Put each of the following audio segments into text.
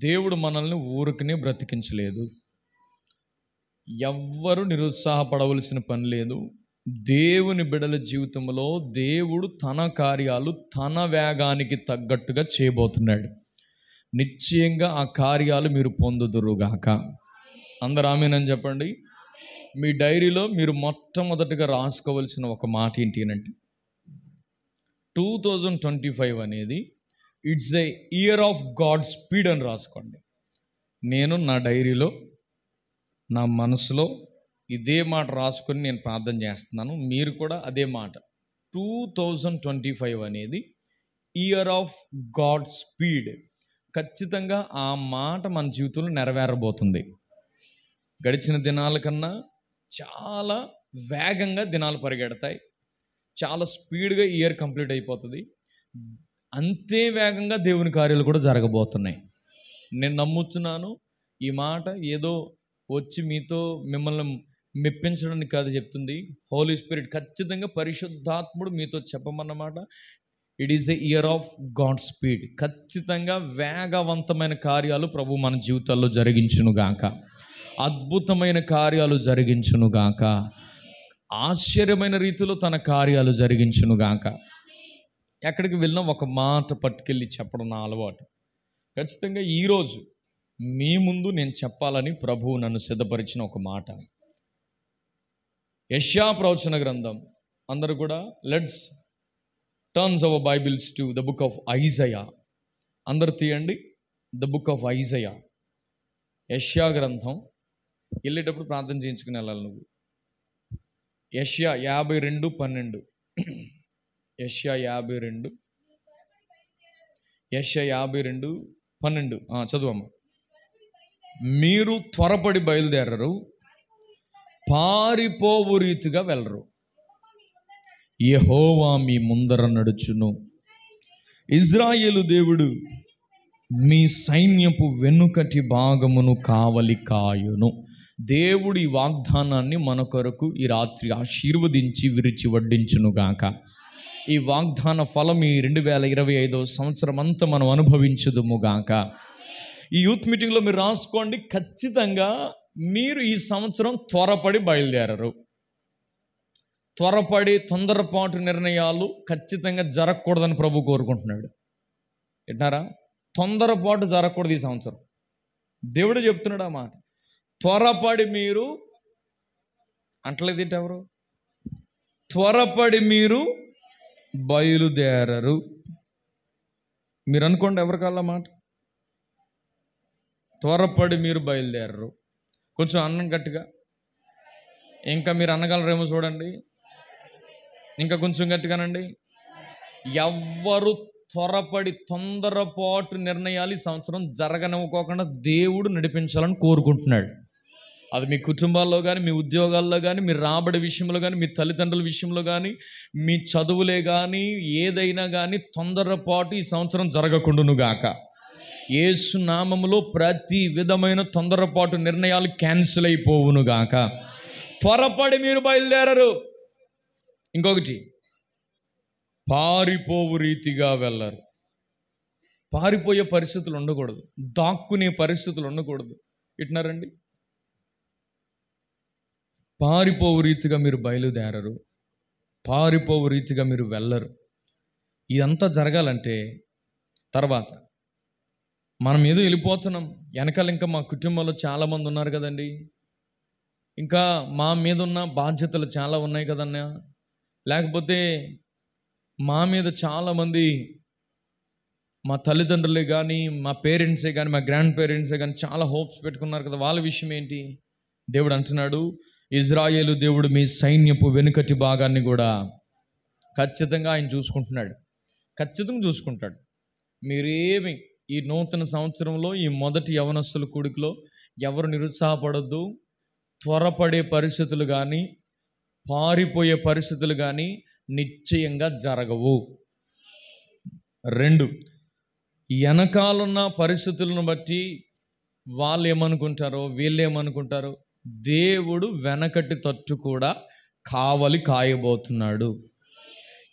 దేవుడు మనల్ని ఊరికనే బ్రతికించలేదు. ఎవ్వరు నిరుత్సాహపడవలసిన పని లేదు. దేవుని బిడ్డల జీవితంలో దేవుడు తన కార్యాలు తన వేగానికి తగ్గట్టుగా చేయబోతున్నాడు. నిశ్చయంగా ఆ కార్యాలు మీరు పొందుదురుగాక. అందరూ ఆమేనని చెప్పండి. మీ డైరీలో మీరు మొట్టమొదటిగా రాసుకోవలసిన ఒక మాట ఏంటి అంటే, 2025 అనేది it's a year of God speed అని రాసుకోండి. నేను నా డైరీలో నా మనసులో ఇదే మాట రాసుకొని నేను ప్రార్థన చేస్తున్నాను. మీరు కూడా అదే మాట. 2025 అనేది ఇయర్ ఆఫ్ గాడ్ స్పీడ్. ఖచ్చితంగా ఆ మాట మన జీవితంలో నెరవేరబోతుంది. గడిచిన దినాల కన్నా చాలా వేగంగా దినాలు పరిగెడతాయి. చాలా స్పీడ్గా ఇయర్ కంప్లీట్ అయిపోతుంది. అంతే వేగంగా దేవుని కార్యాలు కూడా జరగబోతున్నాయి. నేను నమ్ముతున్నాను. ఈ మాట ఏదో వచ్చి మీతో మిమ్మల్ని మెప్పించడానికి కాదు చెప్తుంది. హోలీ స్పిరిట్ ఖచ్చితంగా పరిశుద్ధాత్ముడు మీతో చెప్పమన్నమాట. It is a year of God speed. ఖచ్చితంగా వేగవంతమైన కార్యాలు ప్రభు మన జీవితాల్లో జరిగించునుగాక. అద్భుతమైన కార్యాలు జరిగించునుగాక. ఆశ్చర్యమైన రీతిలో తన కార్యాలు జరిగించునుగాక. ఎక్కడికి వెళ్ళినా ఒక మాట పట్టుకెళ్ళి చెప్పడం నా అలవాటు. ఖచ్చితంగా ఈరోజు మీ ముందు నేను చెప్పాలని ప్రభువు నన్ను సిద్ధపరిచిన ఒక మాట. యెషయా ప్రవచన గ్రంథం. అందరూ కూడా let's turns our Bibles to the book of Isaiah. అందరు తీయండి ద బుక్ ఆఫ్ ఐజయా. యెషయా గ్రంథం. వెళ్ళేటప్పుడు ప్రార్థన చేయించుకుని వెళ్ళాలి నువ్వు. యెషయా 52:12. యెషయా 52:12 చదువమ్మా. మీరు త్వరపడి బయలుదేరరు, పారిపోవు రీతిగా వెళ్ళరు. యెహోవా మీ ముందర నడుచును. ఇజ్రాయేలు దేవుడు మీ సైన్యపు వెనుకటి భాగమును కావలి కాయును. దేవుడి వాగ్దానాన్ని మన కొరకు ఈ రాత్రి ఆశీర్వదించి విరిచి వడ్డించునుగాక. ఈ వాగ్దాన ఫలం ఈ 2025 సంవత్సరం అంతా మనం అనుభవించుదుముగాక. ఈ యూత్ మీటింగ్లో మీరు రాసుకోండి. ఖచ్చితంగా మీరు ఈ సంవత్సరం త్వరపడి బయలుదేరరు. త్వరపడి తొందరపాటు నిర్ణయాలు ఖచ్చితంగా జరగకూడదని ప్రభు కోరుకుంటున్నాడు. వింటారా? తొందరపాటు జరగకూడదు ఈ సంవత్సరం. దేవుడు చెప్తున్నాడు ఆ మాట. త్వరపడి మీరు అంటలేదు ఏంటి ఎవరు? త్వరపడి మీరు బయలుదేరరు. మీరు అనుకోండి ఎవరికల్లా మాట. త్వరపడి మీరు బయలుదేరరు. కొంచెం అన్నం గట్టిగా. ఇంకా మీరు అనగలరేమో చూడండి. ఇంకా కొంచెం గట్టిగానండి. ఎవ్వరు త్వరపడి తొందరపాటు నిర్ణయాలు ఈ సంవత్సరం జరగనివ్వకోకుండా దేవుడు నడిపించాలని కోరుకుంటున్నాడు. అది మీ కుటుంబాల్లో కానీ, మీ ఉద్యోగాల్లో కానీ, మీ రాబడి విషయంలో కానీ, మీ తల్లిదండ్రుల విషయంలో కానీ, మీ చదువులే కానీ, ఏదైనా కానీ తొందరపాటు ఈ సంవత్సరం జరగకుండునుగాక. యేసు నామములో ప్రతి విధమైన తొందరపాటు నిర్ణయాలు క్యాన్సిల్ అయిపోవునుగాక. త్వరపడి మీరు బయలుదేరరు. ఇంకొకటి, పారిపోవు రీతిగా వెళ్ళరు. పారిపోయే పరిస్థితులు ఉండకూడదు. దాక్కునే పరిస్థితులు ఉండకూడదు. ఇట్నారండి. పారిపోవు రీతిగా మీరు బయలుదేరరు, పారిపోవు రీతిగా మీరు వెళ్ళరు. ఇదంతా జరగాలంటే తర్వాత మనం ఏదో వెళ్ళిపోతున్నాం. వెనకాల ఇంకా మా కుటుంబంలో చాలామంది ఉన్నారు కదండి. ఇంకా మా మీద ఉన్న బాధ్యతలు చాలా ఉన్నాయి కదన్నా. లేకపోతే మా మీద చాలామంది మా తల్లిదండ్రులే కానీ, మా పేరెంట్సే కానీ, మా గ్రాండ్ పేరెంట్సే కానీ చాలా హోప్స్ పెట్టుకున్నారు కదా. వాళ్ళ విషయం ఏంటి? దేవుడు అంటున్నాడు, ఇజ్రాయేలు దేవుడు మీ సైన్యపు వెనుకటి భాగాన్ని కూడా ఖచ్చితంగా ఆయన చూసుకుంటున్నాడు. ఖచ్చితంగా చూసుకుంటాడు. మీరేమి ఈ నూతన సంవత్సరంలో ఈ మొదటి యవనస్తుల కూడికలో ఎవరు నిరుత్సాహపడొద్దు. త్వరపడే పరిస్థితులు కానీ, పారిపోయే పరిస్థితులు కానీ నిశ్చయంగా జరగవు. 2, వెనకాలన్న పరిస్థితులను బట్టి వాళ్ళు ఏమనుకుంటారో, వీళ్ళు ఏమనుకుంటారో, దేవుడు వెనకటి తట్టు కూడా కావలి కాయబోతున్నాడు.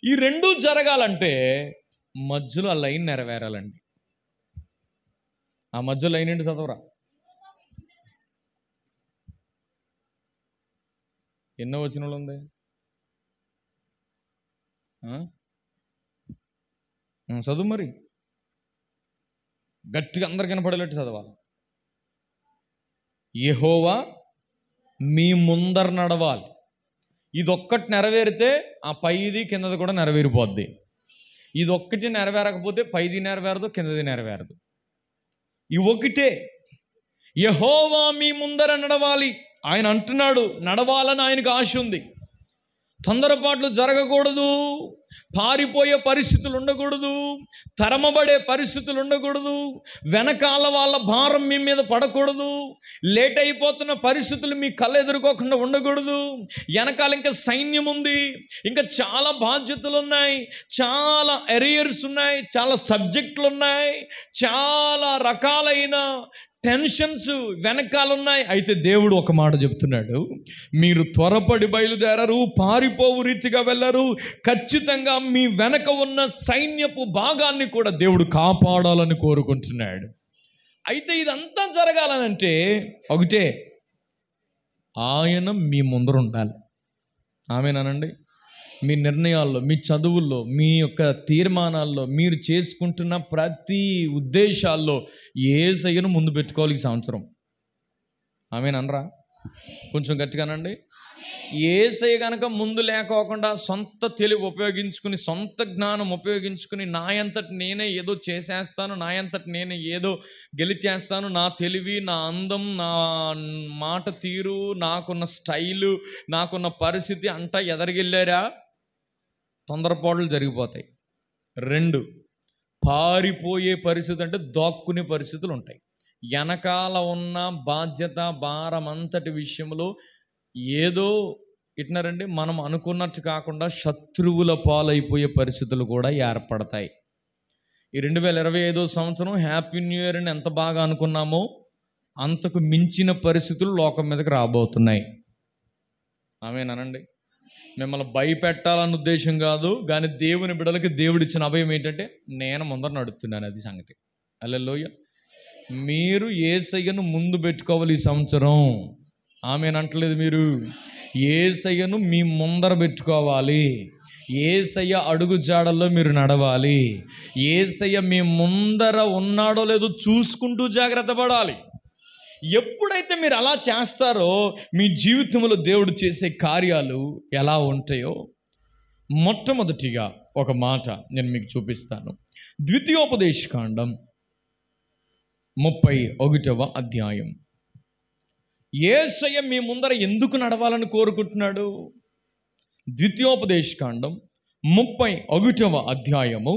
ఈ 2 జరగాలంటే మధ్యలో ఆ లైన్ నెరవేరాలండి. ఆ మధ్య లైన్ ఏంటి చదవరా? ఎన్నో వచనంలో ఉంది? చదువు మరి, గట్టిగా అందరికి కనపడేటట్టు చదవాలి. యెహోవా మీ ముందర నడవాలి. ఇదొక్కటి నెరవేరితే ఆ పైది కిందది కూడా నెరవేరిపోద్ది. ఇదొక్కటి నెరవేరకపోతే పైది నెరవేరదు, కిందది నెరవేరదు. ఇవి ఒకటే. యెహోవా మీ ముందర నడవాలి. ఆయన అంటున్నాడు, నడవాలని ఆయనకు ఆశ ఉంది. తొందరపాట్లు జరగకూడదు, పారిపోయే పరిస్థితులు ఉండకూడదు, తరమబడే పరిస్థితులు ఉండకూడదు, వెనకాల వాళ్ళ భారం మీ మీద పడకూడదు, లేట్ అయిపోతున్న పరిస్థితులు మీ కళ్ళు ఎదుర్కోకుండా ఉండకూడదు. వెనకాల ఇంకా సైన్యం ఉంది, ఇంకా చాలా బాధ్యతలు ఉన్నాయి, చాలా ఎరియర్స్ ఉన్నాయి, చాలా సబ్జెక్టులు ఉన్నాయి, చాలా రకాలైన టెన్షన్స్ వెనకాలన్నాయి. అయితే దేవుడు ఒక మాట చెప్తున్నాడు, మీరు త్వరపడి బయలుదేరరు, పారిపోవు రీతిగా వెళ్ళరు. ఖచ్చితంగా మీ వెనక ఉన్న సైన్యపు భాగాన్ని కూడా దేవుడు కాపాడాలని కోరుకుంటున్నాడు. అయితే ఇదంతా జరగాలనంటే ఒకటే, ఆయన మీ ముందర ఉండాలి. ఆమేనండి. మీ నిర్ణయాల్లో, మీ చదువుల్లో, మీ యొక్క తీర్మానాల్లో, మీరు చేసుకుంటున్న ప్రతి ఉద్దేశాల్లో యేసయ్యను ముందు పెట్టుకోవాలి ఈ సంవత్సరం. ఆమేననరా? కొంచెం గట్టిగానండి. యేసయ్య కనుక ముందు లేకోకుండా సొంత తెలివి ఉపయోగించుకుని, సొంత జ్ఞానం ఉపయోగించుకుని, నా అంతటి నేనే ఏదో చేసేస్తాను, నా అంతటి నేనే ఏదో గెలిచేస్తాను, నా తెలివి, నా అందం, నా మాట తీరు, నాకున్న స్టైలు, నాకున్న పరిస్థితి అంతా ఎదరికెళ్ళారా, తొందరపాట్లు జరిగిపోతాయి. 2, పారిపోయే పరిస్థితి, అంటే దాక్కునే పరిస్థితులు ఉంటాయి. వెనకాల ఉన్న బాధ్యత భారం అంతటి విషయంలో ఏదో ఇట్నారండి, మనం అనుకున్నట్టు కాకుండా శత్రువుల పాలైపోయే పరిస్థితులు కూడా ఏర్పడతాయి. ఈ 2025 సంవత్సరం హ్యాపీ న్యూ ఇయర్ అని ఎంత బాగా అనుకున్నామో అంతకు మించిన పరిస్థితులు లోకం మీదకి రాబోతున్నాయి. ఆమేనండి. మిమ్మల్ని భయపెట్టాలన్న ఉద్దేశం కాదు, కానీ దేవుని బిడ్డలకి దేవుడిచ్చిన అభయం ఏంటంటే, నేను ముందర నడుస్తున్నాను, అది సంగతి. హల్లెలూయా. మీరు యేసయ్యను ముందు పెట్టుకోవాలి ఈ సంవత్సరం. ఆమేనంటలేదు మీరు? యేసయ్యను మీ ముందర పెట్టుకోవాలి. యేసయ్య అడుగు జాడల్లో మీరు నడవాలి. యేసయ్య మీ ముందర ఉన్నాడో లేదో చూసుకుంటూ జాగ్రత్త పడాలి. ఎప్పుడైతే మీరు అలా చేస్తారో మీ జీవితంలో దేవుడు చేసే కార్యాలు ఎలా ఉంటాయో మొట్టమొదటిగా ఒక మాట నేను మీకు చూపిస్తాను. ద్వితీయోపదేశకాండం 31వ అధ్యాయం. యేసయ్య మీ ముందర ఎందుకు నడవాలని కోరుకుంటున్నాడు? ద్వితీయోపదేశకాండం 31వ అధ్యాయము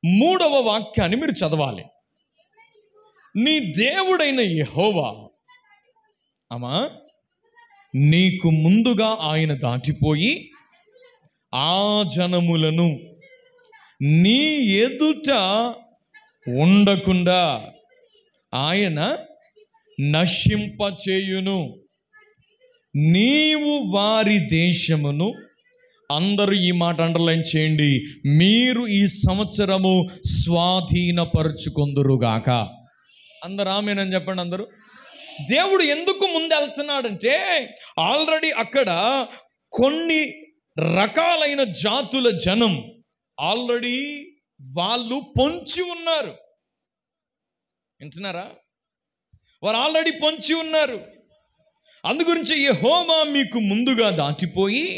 3వ వాక్యాన్ని మీరు చదవాలి. నీ దేవుడైన యెహోవా నీకు ముందుగా ఆయన దాటిపోయి ఆ జనములను నీ ఎదుట ఉండకుండా ఆయన నశింపచేయును. నీవు వారి దేశమును, అందరూ ఈ మాట అండర్లైన్ చేయండి, మీరు ఈ సంవత్సరము స్వాధీనపరుచుకొందురుగాక. అందరూ ఆమేనని చెప్పండి. అందరూ. దేవుడు ఎందుకు ముందెళ్తున్నాడంటే, ఆల్రెడీ అక్కడ కొన్ని రకాలైన జాతుల జనం ఆల్రెడీ వాళ్ళు పొంచి ఉన్నారు. వింటున్నారా? వారు ఆల్రెడీ పొంచి ఉన్నారు. అందుగురించి యెహోవా మీకు ముందుగా దాటిపోయి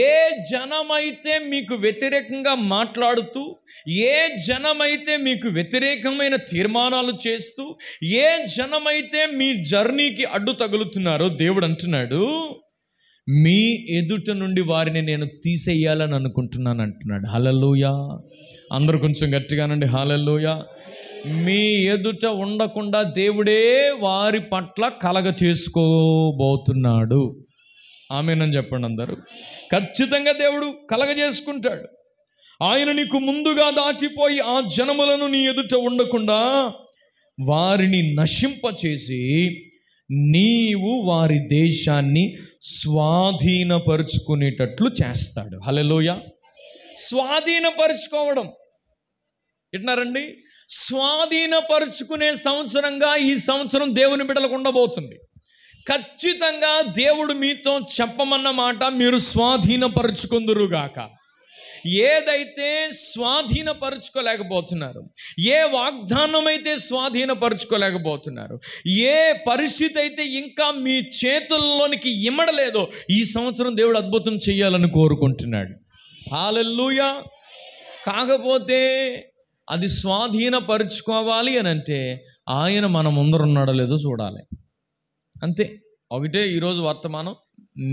ఏ జనమైతే మీకు వ్యతిరేకంగా మాట్లాడుతూ, ఏ జనమైతే మీకు వ్యతిరేకమైన తీర్మానాలు చేస్తూ, ఏ జనమైతే మీ జర్నీకి అడ్డు తగులుతున్నారో దేవుడు అంటున్నాడు, మీ ఎదుట నుండి వారిని నేను తీసేయాలని అనుకుంటున్నాను అంటున్నాడు. హల్లెలూయా. అందరూ కొంచెం గట్టిగానండి. హల్లెలూయా. మీ ఎదుట ఉండకుండా దేవుడే వారి పట్ల కలగ చేసుకోబోతున్నాడు. ఆమేనని చెప్పండి అందరూ. ఖచ్చితంగా దేవుడు కలగజేసుకుంటాడు. ఆయన నీకు ముందుగా దాటిపోయి ఆ జనములను నీ ఎదుట ఉండకుండా వారిని నశింపచేసి నీవు వారి దేశాన్ని స్వాధీనపరుచుకునేటట్లు చేస్తాడు. హల్లెలూయా. స్వాధీనపరుచుకోవడం. వింటున్నారండి? స్వాధీనపరుచుకునే సంవత్సరంగా ఈ సంవత్సరం దేవుని బిడ్డలకు ఉండబోతుంది. ఖచ్చితంగా దేవుడు మీతో చెప్పమన్న మాట మీరు స్వాధీనపరుచుకుందురుగాక. ఏదైతే స్వాధీనపరుచుకోలేకపోతున్నారు, ఏ వాగ్దానం అయితే స్వాధీనపరుచుకోలేకపోతున్నారు, ఏ పరిస్థితి అయితే ఇంకా మీ చేతుల్లోనికి ఇమ్మడలేదో ఈ సంవత్సరం దేవుడు అద్భుతం చేయాలని కోరుకుంటున్నాడు. హల్లెలూయా. కాకపోతే అది స్వాధీనపరుచుకోవాలి అని అంటే ఆయన మన ముందర ఉన్నాడో లేదో చూడాలి. అంతే. ఒకటే ఈరోజు వర్తమానం,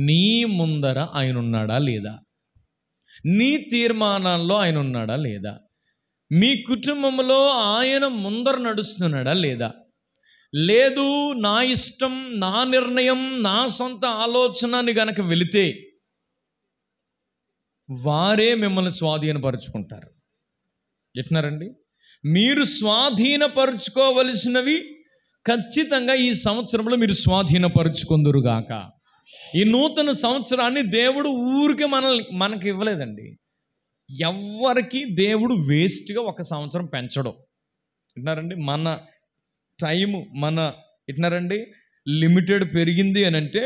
నీ ముందర ఆయన ఉన్నాడా లేదా, నీ తీర్మానాల్లో ఆయన ఉన్నాడా లేదా, మీ కుటుంబంలో ఆయన ముందర నడుస్తున్నాడా లేదా. లేదు, నా ఇష్టం, నా నిర్ణయం, నా సొంత ఆలోచన అని గనక వెళితే వారే మిమ్మల్ని స్వాధీనపరుచుకుంటారు. చెప్తున్నారండి. మీరు స్వాధీనపరుచుకోవలసినవి ఖచ్చితంగా ఈ సంవత్సరంలో మీరు స్వాధీనపరుచుకుందురుగాక. ఈ నూతన సంవత్సరాన్ని దేవుడు ఊరికి మనకి ఇవ్వలేదండి. ఎవ్వరికి దేవుడు వేస్ట్గా ఒక సంవత్సరం పెంచడం. వింటున్నారండి. మన టైము వింటున్నారండి, లిమిటెడ్ పెరిగింది అని అంటే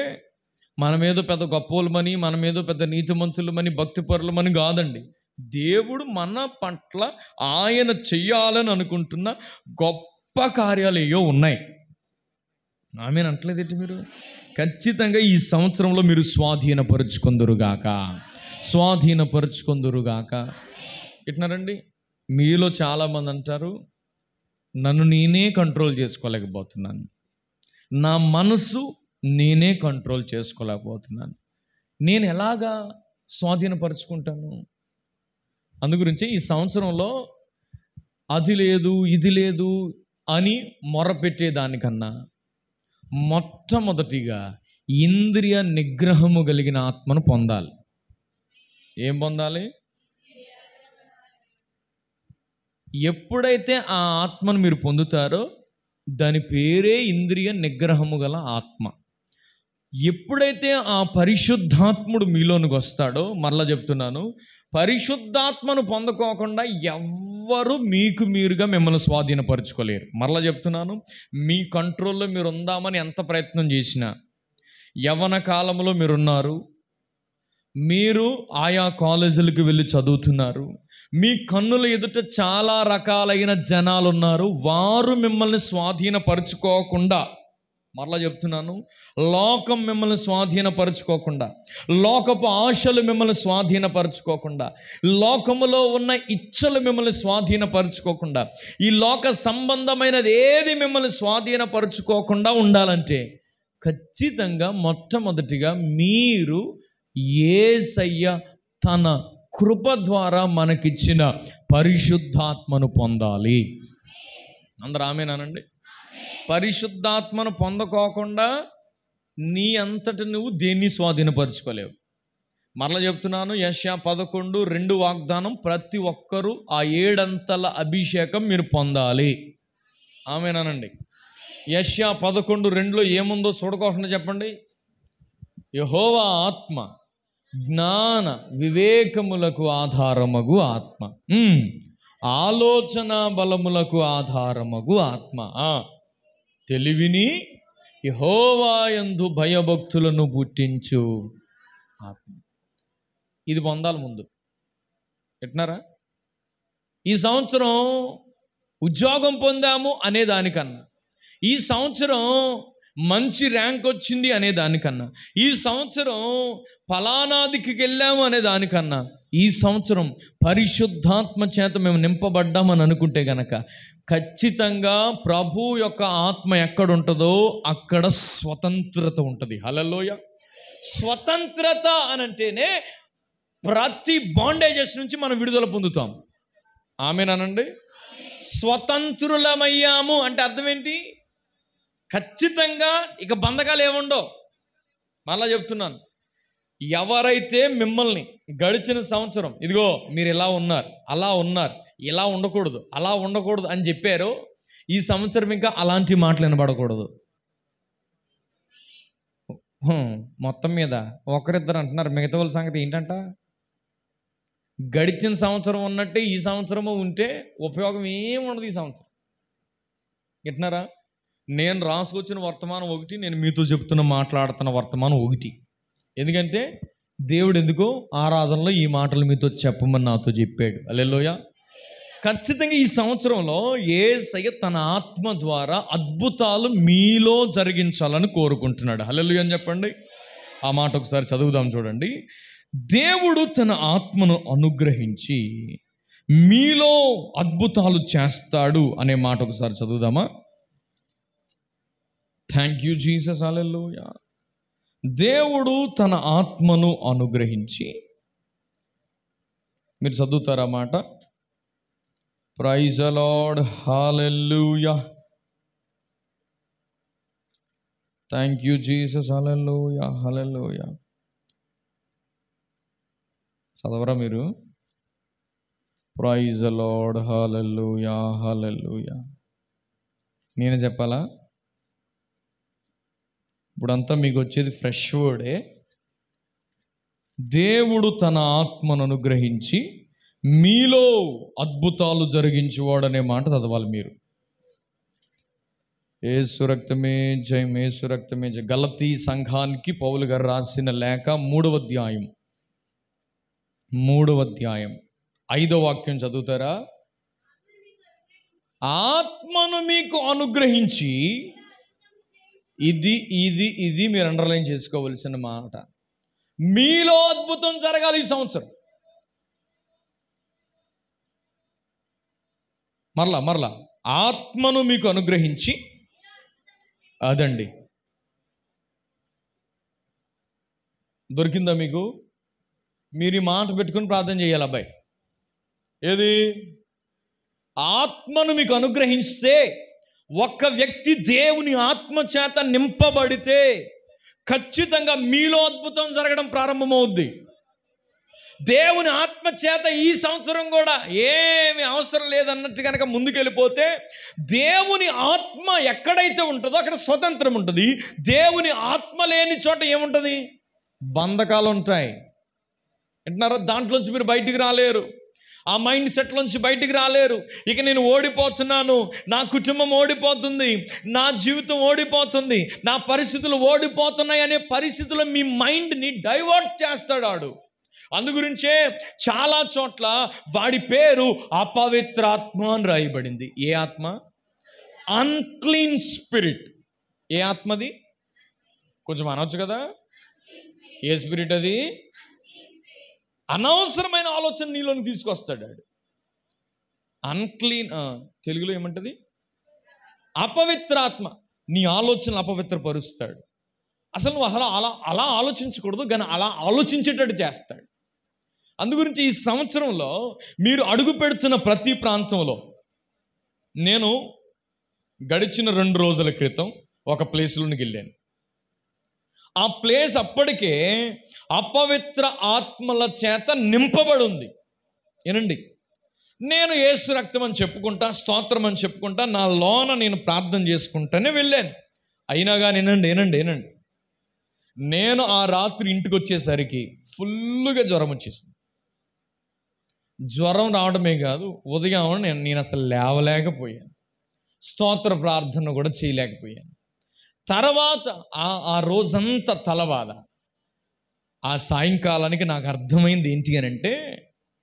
మనమేదో పెద్ద గొప్పోళ్ళమని, మనమేదో పెద్ద నీతిమంతులమని, భక్తిపరులమని కాదండి. దేవుడు మన పట్ల ఆయన చెయ్యాలని అనుకుంటున్న గొప్ప కార్యాలు ఏవో ఉన్నాయి. ఆమెను అంటలేదేంటి మీరు? ఖచ్చితంగా ఈ సంవత్సరంలో మీరు స్వాధీనపరుచుకుందురుగాక. ఇట్నారండి. మీలో చాలామంది అంటారు, నన్ను నేనే కంట్రోల్ చేసుకోలేకపోతున్నాను, నా మనసు నేనే కంట్రోల్ చేసుకోలేకపోతున్నాను, నేను ఎలాగా స్వాధీనపరుచుకుంటాను? అందుగురించి ఈ సంవత్సరంలో అది లేదు ఇది లేదు అని మొరపెట్టేదానికన్నా మొట్టమొదటిగా ఇంద్రియ నిగ్రహము కలిగిన ఆత్మను పొందాలి. ఏం పొందాలి? ఎప్పుడైతే ఆ ఆత్మను మీరు పొందుతారో దాని పేరే ఇంద్రియ నిగ్రహము గల ఆత్మ. ఎప్పుడైతే ఆ పరిశుద్ధాత్ముడు మీలోనికి వస్తాడో, మరలా చెప్తున్నాను, పరిశుద్ధాత్మను పొందుకోకుండా ఎవ్వరు మీకు మీరుగా మిమ్మల్ని స్వాధీనపరచుకోలేరు. మరలా చెప్తున్నాను, మీ కంట్రోల్లో మీరు ఉందామని ఎంత ప్రయత్నం చేసినా, యవ్వన కాలంలో మీరున్నారు, మీరు ఆయా కాలేజీలకు వెళ్ళి చదువుతున్నారు, మీ కన్నుల ఎదుట చాలా రకాలైన జనాలు ఉన్నారు, వారు మిమ్మల్ని స్వాధీనపరచుకోకుండా, మరలా చెప్తున్నాను, లోకం మిమ్మల్ని స్వాధీనపరచుకోకుండా, లోకపు ఆశలు మిమ్మల్ని స్వాధీనపరచుకోకుండా, లోకములో ఉన్న ఇచ్చలు మిమ్మల్ని స్వాధీనపరచుకోకుండా, ఈ లోక సంబంధమైనది ఏది మిమ్మల్ని స్వాధీనపరచుకోకుండా ఉండాలంటే ఖచ్చితంగా మొట్టమొదటిగా మీరు యేసయ్య తన కృప ద్వారా మనకిచ్చిన పరిశుద్ధాత్మను పొందాలి. అందరూ ఆమేనండి. పరిశుద్ధాత్మను పొందుకోకుండా నీ అంతట నువ్వు దేన్ని స్వాధీనపరచుకోలేవు. మరలా చెప్తున్నాను, యెషయా 11:2 వాగ్దానం, ప్రతి ఒక్కరూ ఆ 7 అంతల అభిషేకం మీరు పొందాలి. ఆమేనండి. యెషయా 11:2 ఏముందో చూడకోకుండా చెప్పండి. యెహోవా ఆత్మ జ్ఞాన వివేకములకు ఆధారమగు ఆత్మ, ఆలోచన బలములకు ఆధారమగు ఆత్మ, తెలివిని యెహోవా యందు భయభక్తులను పుట్టించు ఆత్మ. ఇది పొందాలి ముందు. ఎట్నారా? ఈ సంవత్సరం ఉద్యోగం పొందాము అనే దానికన్నా, ఈ సంవత్సరం మంచి ర్యాంక్ వచ్చింది అనే దానికన్నా, ఈ సంవత్సరం ఫలానాదికి వెళ్ళాము అనే దానికన్నా, ఈ సంవత్సరం పరిశుద్ధాత్మ చేత మేము నింపబడ్డామని అనుకుంటే గనక ఖచ్చితంగా ప్రభు యొక్క ఆత్మ ఎక్కడ ఉంటుందో అక్కడ స్వతంత్రత ఉంటుంది. హల్లెలూయా. స్వతంత్రత అని అంటేనే ప్రతి బాండేజెస్ నుంచి మనం విడుదల పొందుతాం. ఆమేనండి. స్వతంత్రులమయ్యాము అంటే అర్థం ఏంటి? ఖచ్చితంగా ఇక బంధకాలు ఏముండవు. మళ్ళా చెప్తున్నాను, ఎవరైతే మిమ్మల్ని గడిచిన సంవత్సరం ఇదిగో మీరు ఇలా ఉన్నారు, అలా ఉన్నారు, ఇలా ఉండకూడదు, అలా ఉండకూడదు అని చెప్పారో, ఈ సంవత్సరం ఇంకా అలాంటి మాటలు వినబడకూడదు. మొత్తం మీద ఒకరిద్దరు అంటున్నారు, మిగతా వాళ్ళ సంగతి ఏంటంట? గడిచిన సంవత్సరం ఉన్నట్టే ఈ సంవత్సరము ఉంటే ఉపయోగం ఏముండదు ఈ సంవత్సరం. వింటున్నారా? నేను రాసుకొచ్చిన వర్తమానం ఒకటి, నేను మీతో చెప్తున్న మాట్లాడుతున్న వర్తమానం ఒకటి. ఎందుకంటే దేవుడు ఎందుకో ఆరాధనలో ఈ మాటలు మీతో చెప్పమని నాతో చెప్పాడు. హల్లెలూయా. ఖచ్చితంగా ఈ సంవత్సరంలో యేసయ్య తన ఆత్మ ద్వారా అద్భుతాలు మీలో జరిగించాలని కోరుకుంటున్నాడు. హల్లెలూయా అని చెప్పండి. ఆ మాట ఒకసారి చదువుదాం చూడండి. దేవుడు తన ఆత్మను అనుగ్రహించి మీలో అద్భుతాలు చేస్తాడు అనే మాట ఒకసారి చదువుదామా? Thank you Jesus. హల్లెలూయా. దేవుడు తన ఆత్మను అనుగ్రహించి, మీరు చదువుతారా మాట? Praise the Lord. Hallelujah. Thank you Jesus. Hallelujah. Hallelujah. చదవరా మీరు? Praise the Lord. Hallelujah. Hallelujah. నేనే చెప్పాలా? ఇప్పుడంతా మీకు వచ్చేది ఫ్రెష్ వర్డే. దేవుడు తన ఆత్మను అనుగ్రహించి మీలో అద్భుతాలు జరిగించేవాడనే మాట చదవాలి మీరు. యేసు రక్తమే జయం, యేసు రక్తమే జయం. గలతీ సంఘానికి పౌలు గారు రాసిన లేఖ 3వ అధ్యాయం 5వ వాక్యం చదువుతారా? ఆత్మను మీకు అనుగ్రహించి, ఇది మీరు అండర్లైన్ చేసుకోవలసిన మాట. మీలో అద్భుతం జరగాలి ఈ సంవత్సరం. మరలా ఆత్మను మీకు అనుగ్రహించి, అదండి. దొరికిందా మీకు? మీరు ఈ మాట పెట్టుకుని ప్రార్థన చేయాలి అబ్బాయి. ఏది? ఆత్మను మీకు అనుగ్రహిస్తే, ఒక్క వ్యక్తి దేవుని ఆత్మ చేత నింపబడితే ఖచ్చితంగా మీలో అద్భుతం జరగడం ప్రారంభమవుద్ది. దేవుని ఆత్మ చేత ఈ సంవత్సరం కూడా ఏమి అవసరం లేదన్నట్టు కనుక ముందుకెళ్ళిపోతే, దేవుని ఆత్మ ఎక్కడైతే ఉంటుందో అక్కడ స్వతంత్రం ఉంటుంది. దేవుని ఆత్మ లేని చోట ఏముంటుంది? బంధకాలు ఉంటాయి. వింటున్నారా? దాంట్లోంచి మీరు బయటికి రాలేరు. ఆ మైండ్ సెట్లోంచి బయటికి రాలేరు. ఇక నేను ఓడిపోతున్నాను, నా కుటుంబం ఓడిపోతుంది, నా జీవితం ఓడిపోతుంది, నా పరిస్థితులు ఓడిపోతున్నాయి అనే పరిస్థితుల్లో మీ మైండ్ని డైవర్ట్ చేస్తాడు వాడు. అందుగురించే చాలా చోట్ల వాడి పేరు అపవిత్రాత్మ అని రాయబడింది. ఏ ఆత్మ? Unclean spirit. ఏ ఆత్మది? కొంచెం అనవచ్చు కదా. ఏ స్పిరిట్ అది? అనవసరమైన ఆలోచన నీలోని తీసుకొస్తాడు వాడు. అన్క్లీన్, తెలుగులో ఏమంటది? అపవిత్రాత్మ. నీ ఆలోచనలు అపవిత్రపరుస్తాడు. అసలు నువ్వు అలా ఆలోచించకూడదు, కానీ అలా ఆలోచించేటట్టు చేస్తాడు. అందుగురించి ఈ సంవత్సరంలో మీరు అడుగు పెడుతున్న ప్రతి ప్రాంతంలో, నేను గడిచిన 2 రోజుల క్రితం ఒక ప్లేస్లోనికి వెళ్ళాను. ఆ ప్లేస్ అప్పటికే అపవిత్ర ఆత్మల చేత నింపబడి ఉంది. ఏనండి, నేను యేసు రక్తం అని చెప్పుకుంటా, స్తోత్రం అని చెప్పుకుంటా, నా లోన నేను ప్రార్థన చేసుకుంటానే వెళ్ళాను. అయినా కానీ ఏనండి, నేను ఆ రాత్రి ఇంటికి వచ్చేసరికి ఫుల్గా జ్వరం వచ్చేసింది. జ్వరం రావడమే కాదు, ఉదయం నేను అసలు లేవలేకపోయాను, స్తోత్ర ప్రార్థన కూడా చేయలేకపోయాను. తర్వాత ఆ రోజంతా తలబాధ. ఆ సాయంకాలానికి నాకు అర్థమైంది ఏంటి అని అంటే,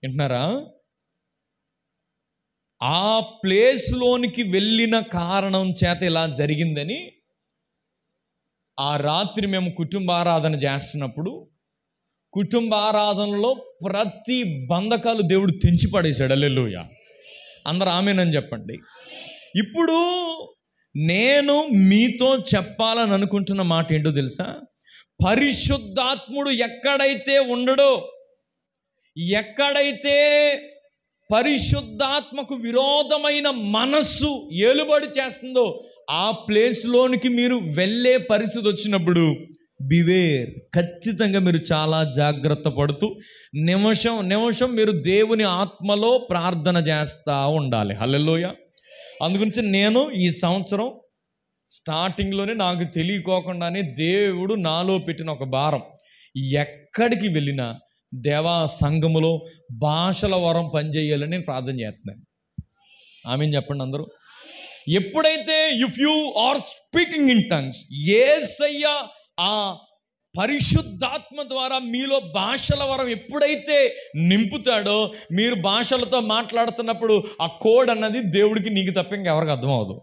వింటున్నారా, ఆ ప్లేస్లోనికి వెళ్ళిన కారణం చేత ఇలా జరిగిందని. ఆ రాత్రి మేము కుటుంబారాధన చేస్తున్నప్పుడు, కుటుంబారాధనలో ప్రతి బంధకాలు దేవుడు తెంచి పడేశాడు. హల్లెలూయా. అందరూ ఆమేనని చెప్పండి. ఇప్పుడు నేను మీతో చెప్పాలని అనుకుంటున్న మాట ఏంటో తెలుసా? పరిశుద్ధాత్ముడు ఎక్కడైతే ఉండడో, ఎక్కడైతే పరిశుద్ధాత్మకు విరోధమైన మనస్సు ఏలుబడి చేస్తుందో, ఆ ప్లేస్లోనికి మీరు వెళ్ళే పరిస్థితి వచ్చినప్పుడు బివేర్. ఖచ్చితంగా మీరు చాలా జాగ్రత్త పడుతూ నిమిషం మీరు దేవుని ఆత్మలో ప్రార్థన చేస్తూ ఉండాలి. హల్లెలూయా. అందుగురించి నేను ఈ సంవత్సరం స్టార్టింగ్లోనే నాకు తెలియకోకుండానే దేవుడు నాలో పెట్టిన ఒక భారం, ఎక్కడికి వెళ్ళినా దేవా సంఘములో భాషల వరం పనిచేయాలని నేను ప్రార్థన చేస్తున్నాను. ఆమేన్ చెప్పండి అందరూ. ఎప్పుడైతే if you are speaking in tongues, యేసయ్య ఆ పరిశుద్ధాత్మ ద్వారా మీలో భాషల వరం ఎప్పుడైతే నింపుతాడో, మీరు భాషలతో మాట్లాడుతున్నప్పుడు ఆ కోడ్ అన్నది దేవుడికి నీకు తప్ప ఇంకెవరికి అర్థమవుదు.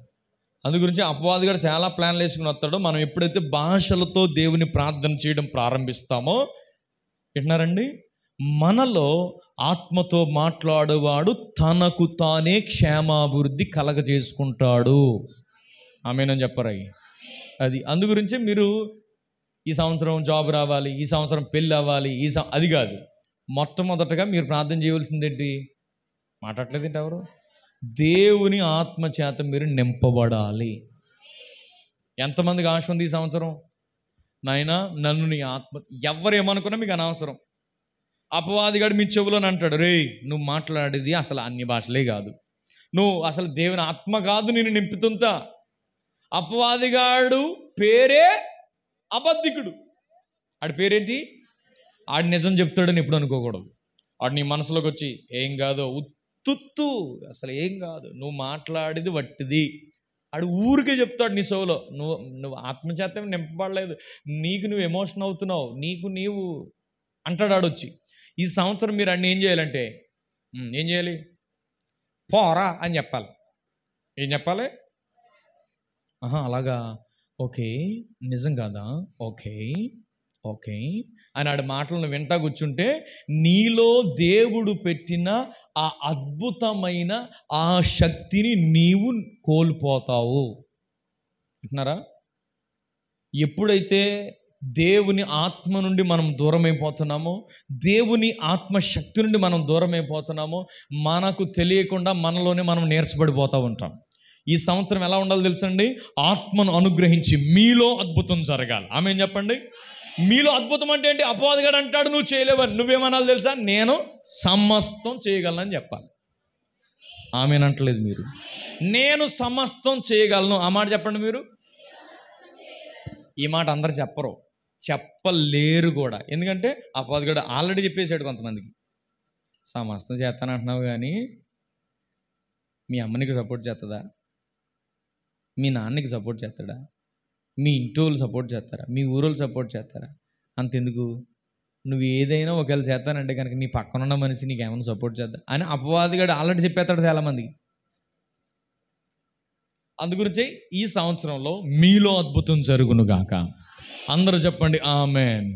అందు గురించి అపవాది గారు చాలా ప్లాన్లు వేసుకుని వస్తాడో, మనం ఎప్పుడైతే భాషలతో దేవుని ప్రార్థన చేయడం ప్రారంభిస్తామో, వింటున్నారండి, మనలో ఆత్మతో మాట్లాడేవాడు తనకు తానే క్షేమాభివృద్ధి కలగజేసుకుంటాడు. ఆమేనని చెప్పరా? అది అందు గురించి మీరు ఈ సంవత్సరం జాబ్ రావాలి, ఈ సంవత్సరం పెళ్ళి అవ్వాలి, అది కాదు. మొట్టమొదటగా మీరు ప్రార్థన చేయవలసింది ఏంటి? మాట్లాడలేదేంటి ఎవరు? దేవుని ఆత్మ చేత మీరు నింపబడాలి. ఎంతమందికి ఆశ ఉంది ఈ సంవత్సరం? నాయనా నన్ను నీ ఆత్మ, ఎవరేమనుకున్నా మీకు అనవసరం. అపవాదిగాడు మీ చెవులోని అంటాడు, రే నువ్వు మాట్లాడేది అసలు అన్ని భాషలే కాదు, నువ్వు అసలు దేవుని ఆత్మ కాదు నేను నింపుతుంటా. అపవాదిగాడు పేరే అబద్ధికుడు. ఆడి పేరేంటి? ఆడి నిజం చెప్తాడని ఎప్పుడు అనుకోకూడదు. ఆడు నీ మనసులోకి వచ్చి ఏం కాదో ఉత్తుత్తు అసలు ఏం కాదు, నువ్వు మాట్లాడేది వట్టిది, ఆడు ఊరికే చెప్తాడు నీ సోలో. నువ్వు ఆత్మచేత నింపబడలేదు, నీకు నువ్వు ఎమోషన్ అవుతున్నావు, నీకు నీవు అంటాడు ఆడొచ్చి. ఈ సంవత్సరం మీరు అన్ని ఏం చేయాలంటే, ఏం చేయాలి? పోరా అని చెప్పాలి. ఏం చెప్పాలి? అలాగా, ఓకే నిజం కాదా, ఓకే ఓకే అని ఆడి మాటలను వింటా కూర్చుంటే నీలో దేవుడు పెట్టిన ఆ అద్భుతమైన ఆ శక్తిని నీవు కోల్పోతావు. వింటున్నారా? ఎప్పుడైతే దేవుని ఆత్మ నుండి మనం దూరం అయిపోతున్నామో, దేవుని ఆత్మశక్తి నుండి మనం దూరం అయిపోతున్నామో, మనకు తెలియకుండా మనలోనే మనం నీరసపడిపోతూ ఉంటాం. ఈ సంవత్సరం ఎలా ఉండాలో తెలుసండి? ఆత్మను అనుగ్రహించి మీలో అద్భుతం జరగాలి. ఆమేన్ చెప్పండి. మీలో అద్భుతం అంటే ఏంటి? అపవాదిగాడు అంటాడు నువ్వు చేయలేవని, నువ్వేమనాలి తెలుసా? నేను సమస్తం చేయగలనని చెప్పాలి. ఆమేన్ అంటలేదు మీరు. నేను సమస్తం చేయగలను, ఆ మాట చెప్పండి మీరు. ఈ మాట అందరు చెప్పరు, చెప్పలేరు కూడా. ఎందుకంటే అపవాదిగాడు ఆల్రెడీ చెప్పేశాడు కొంతమందికి, సమస్తం చేస్తానంటున్నావు కానీ మీ అమ్మనికి సపోర్ట్ చేస్తుందా, మీ నాన్నకి సపోర్ట్ చేస్తాడా, మీ ఇంటి వాళ్ళు సపోర్ట్ చేస్తారా, మీ ఊరోళ్ళు సపోర్ట్ చేస్తారా? అంతెందుకు, నువ్వు ఏదైనా ఒకవేళ చేస్తానంటే కనుక నీ పక్కనున్న మనిషి నీకు ఏమైనా సపోర్ట్ చేద్దా అని అపవాదిగాడు ఆల్రెడీ చెప్పేస్తాడు చాలామందికి. అందుగురించి ఈ సంవత్సరంలో మీలో అద్భుతం జరుగును గాక. అందరూ చెప్పండి ఆమేన్.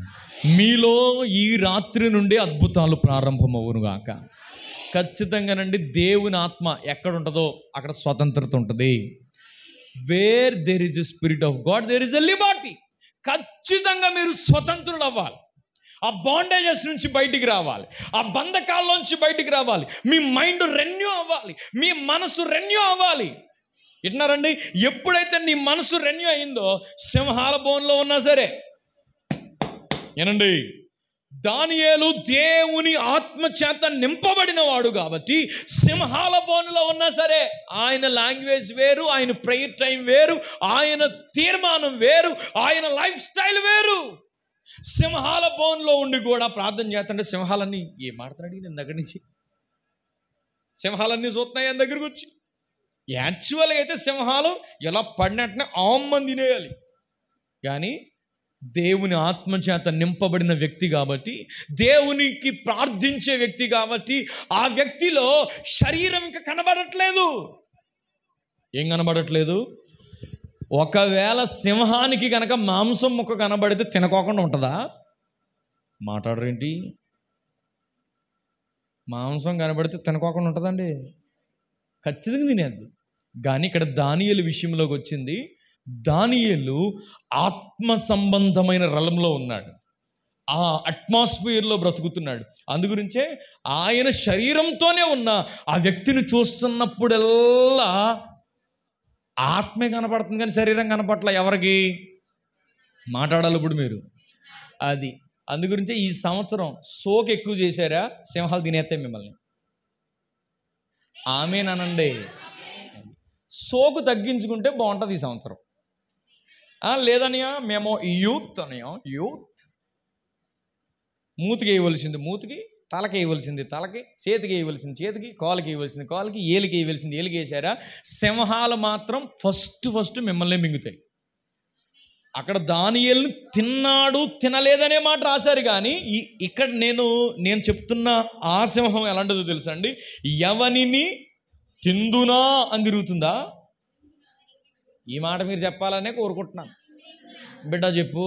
మీలో ఈ రాత్రి నుండి అద్భుతాలు ప్రారంభమవును గాక. ఖచ్చితంగానండి. దేవుని ఆత్మ ఎక్కడ ఉంటుందో అక్కడ స్వతంత్రత ఉంటుంది. Where there is a spirit of God there is a Liberty. ఖచ్చితంగా మీరు స్వతంత్రులు అవ్వాలి. ఆ బాండేజెస్ నుంచి బయటికి రావాలి, ఆ బంధకాల్లోంచి బయటికి రావాలి. మీ మైండ్ రెన్యూ అవ్వాలి, మీ మనసు రెన్యూ అవ్వాలి. వింటున్నారండి? ఎప్పుడైతే నీ మనసు రెన్యూ అయిందో, సింహాల బోన్లో ఉన్నా సరే, ఏనండి, దానియేలు దేవుని ఆత్మ చేత నింపబడిన వాడు కాబట్టి సింహాల బోనులో ఉన్నా సరే ఆయన లాంగ్వేజ్ వేరు, ఆయన ప్రేయర్ టైం వేరు, ఆయన తీర్మానం వేరు, ఆయన లైఫ్ స్టైల్ వేరు. సింహాల బోన్లో ఉండి కూడా ప్రార్థన చేస్తుంటే సింహాలన్నీ ఏం మాట్లాడి నేను దగ్గర నుంచి సింహాలన్నీ చూస్తున్నాయి ఆయన దగ్గరకు వచ్చి. యాక్చువల్గా అయితే సింహాలు ఎలా పడినట్టునే ఆమ్మని తినేయాలి. కానీ దేవుని ఆత్మచేత నింపబడిన వ్యక్తి కాబట్టి, దేవునికి ప్రార్థించే వ్యక్తి కాబట్టి ఆ వ్యక్తిలో శరీరం ఇంకా కనబడట్లేదు. ఏం కనబడట్లేదు? ఒకవేళ సింహానికి కనుక మాంసం ముక్క కనబడితే తినకోకుండా ఉంటుందా? మాట్లాడరేంటి? మాంసం కనబడితే తినకోకుండా ఉంటుందండి? ఖచ్చితంగా తినేది. కానీ ఇక్కడ దానియేలు విషయంలోకి వచ్చింది. దానియేలు ఆత్మ సంబంధమైన రలంలో ఉన్నాడు, ఆ అట్మాస్ఫియర్లో బ్రతుకుతున్నాడు. అందుగురించే ఆయన శరీరంతోనే ఉన్న ఆ వ్యక్తిని చూస్తున్నప్పుడల్లా ఆత్మే కనపడుతుంది కానీ శరీరం కనపట్ల. ఎవరికి మాట్లాడాలి ఇప్పుడు మీరు? అది అందుగురించే ఈ సంవత్సరం సోకు ఎక్కువ చేశారా, సింహాలు తినేస్తాయి మిమ్మల్ని. ఆమేనండి. సోకు తగ్గించుకుంటే బాగుంటుంది ఈ సంవత్సరం. లేదనియా మేము యూత్ అనియా, యూత్ మూతికి వేయవలసింది మూతికి, తలకి వేయవలసింది తలకి, చేతికి వేయవలసింది చేతికి, కాలుకి వేయవలసింది కాలుకి, ఏలికి వేయవలసింది ఏలికి వేసారా. సింహాలు మాత్రం ఫస్ట్ మిమ్మల్ని మింగుతాయి. అక్కడ దానియేలును తిన్నాడు తినలేదనే మాట రాశారు, కానీ ఇక్కడ నేను చెప్తున్న ఆ సింహం ఎలాంటిదో తెలుసా అండి? ఎవనిని తిందునా అని తిరుగుతుందా? ఈ మాట మీరు చెప్పాలనే కోరుకుంటున్నాను. బిడ్డ చెప్పు,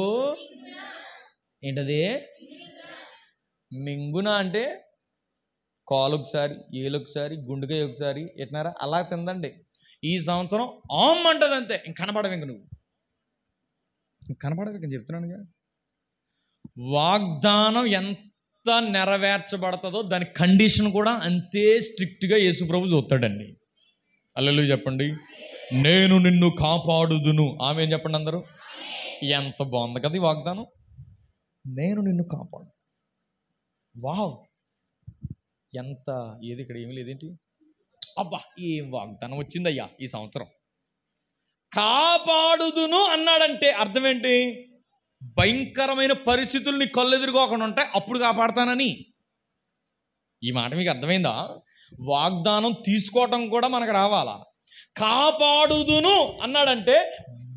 ఏంటది? మింగునా అంటే కాలు ఒకసారి, ఏలు ఒకసారి, గుండెకాయ ఒకసారి, ఎట్నారా అలా తిందండి. ఈ సంవత్సరం ఆమ్ అంటది అంతే, ఇంక కనపడవు. ఇంక నువ్వు కనపడవు, ఇంక చెప్తున్నానుగా. వాగ్దానం ఎంత నెరవేర్చబడుతుందో దాని కండిషన్ కూడా అంతే స్ట్రిక్ట్గా యేసుప్రభు చూస్తాడండి. హల్లెలూయా చెప్పండి. నేను నిన్ను కాపాడుదును. ఆమె ఏం చెప్పండి అందరూ. ఎంత బాగుంది కదా ఈ వాగ్దానం. నేను నిన్ను కాపాడు. వావ్, ఎంత ఏది ఇక్కడ ఏమి లేదేంటి? అబ్బా, ఏం వాగ్దానం వచ్చిందయ్యా ఈ సంవత్సరం. కాపాడుదును అన్నాడంటే అర్థం ఏంటి? భయంకరమైన పరిస్థితులు నీ కళ్ళెదురుకోకుండా ఉంటాయి, అప్పుడు కాపాడుతానని. ఈ మాట మీకు అర్థమైందా? వాగ్దానం తీసుకోవటం కూడా మనకు రావాలా. కాపాడుదును అన్నాడంటే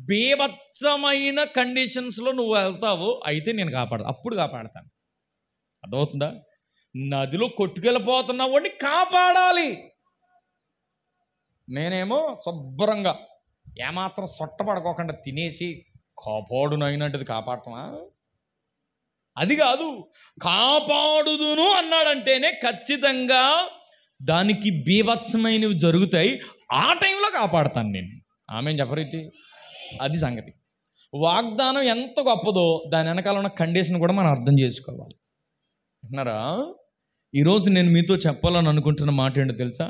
బీభత్సమైన కండిషన్స్లో నువ్వు వెళ్తావు, అయితే నేను అప్పుడు కాపాడతాను. అర్థమవుతుందా? నదిలో కొట్టుకెళ్ళిపోతున్న వాడిని కాపాడాలి. నేనేమో శుభ్రంగా ఏమాత్రం సొట్టపడుకోకుండా తినేసి కాపాడునైనది కాపాడటమా? అది కాదు. కాపాడుదును అన్నాడంటేనే ఖచ్చితంగా దానికి బీభత్సమైనవి జరుగుతాయి, ఆ టైంలో కాపాడతాను నేను. ఆమె చెప్పరేంటి? అది సంగతి. వాగ్దానం ఎంత గొప్పదో దాని వెనకాల ఉన్న కండిషన్ కూడా మనం అర్థం చేసుకోవాలి. అంటున్నారా? ఈరోజు నేను మీతో చెప్పాలని అనుకుంటున్న మాట ఏంటో తెలుసా?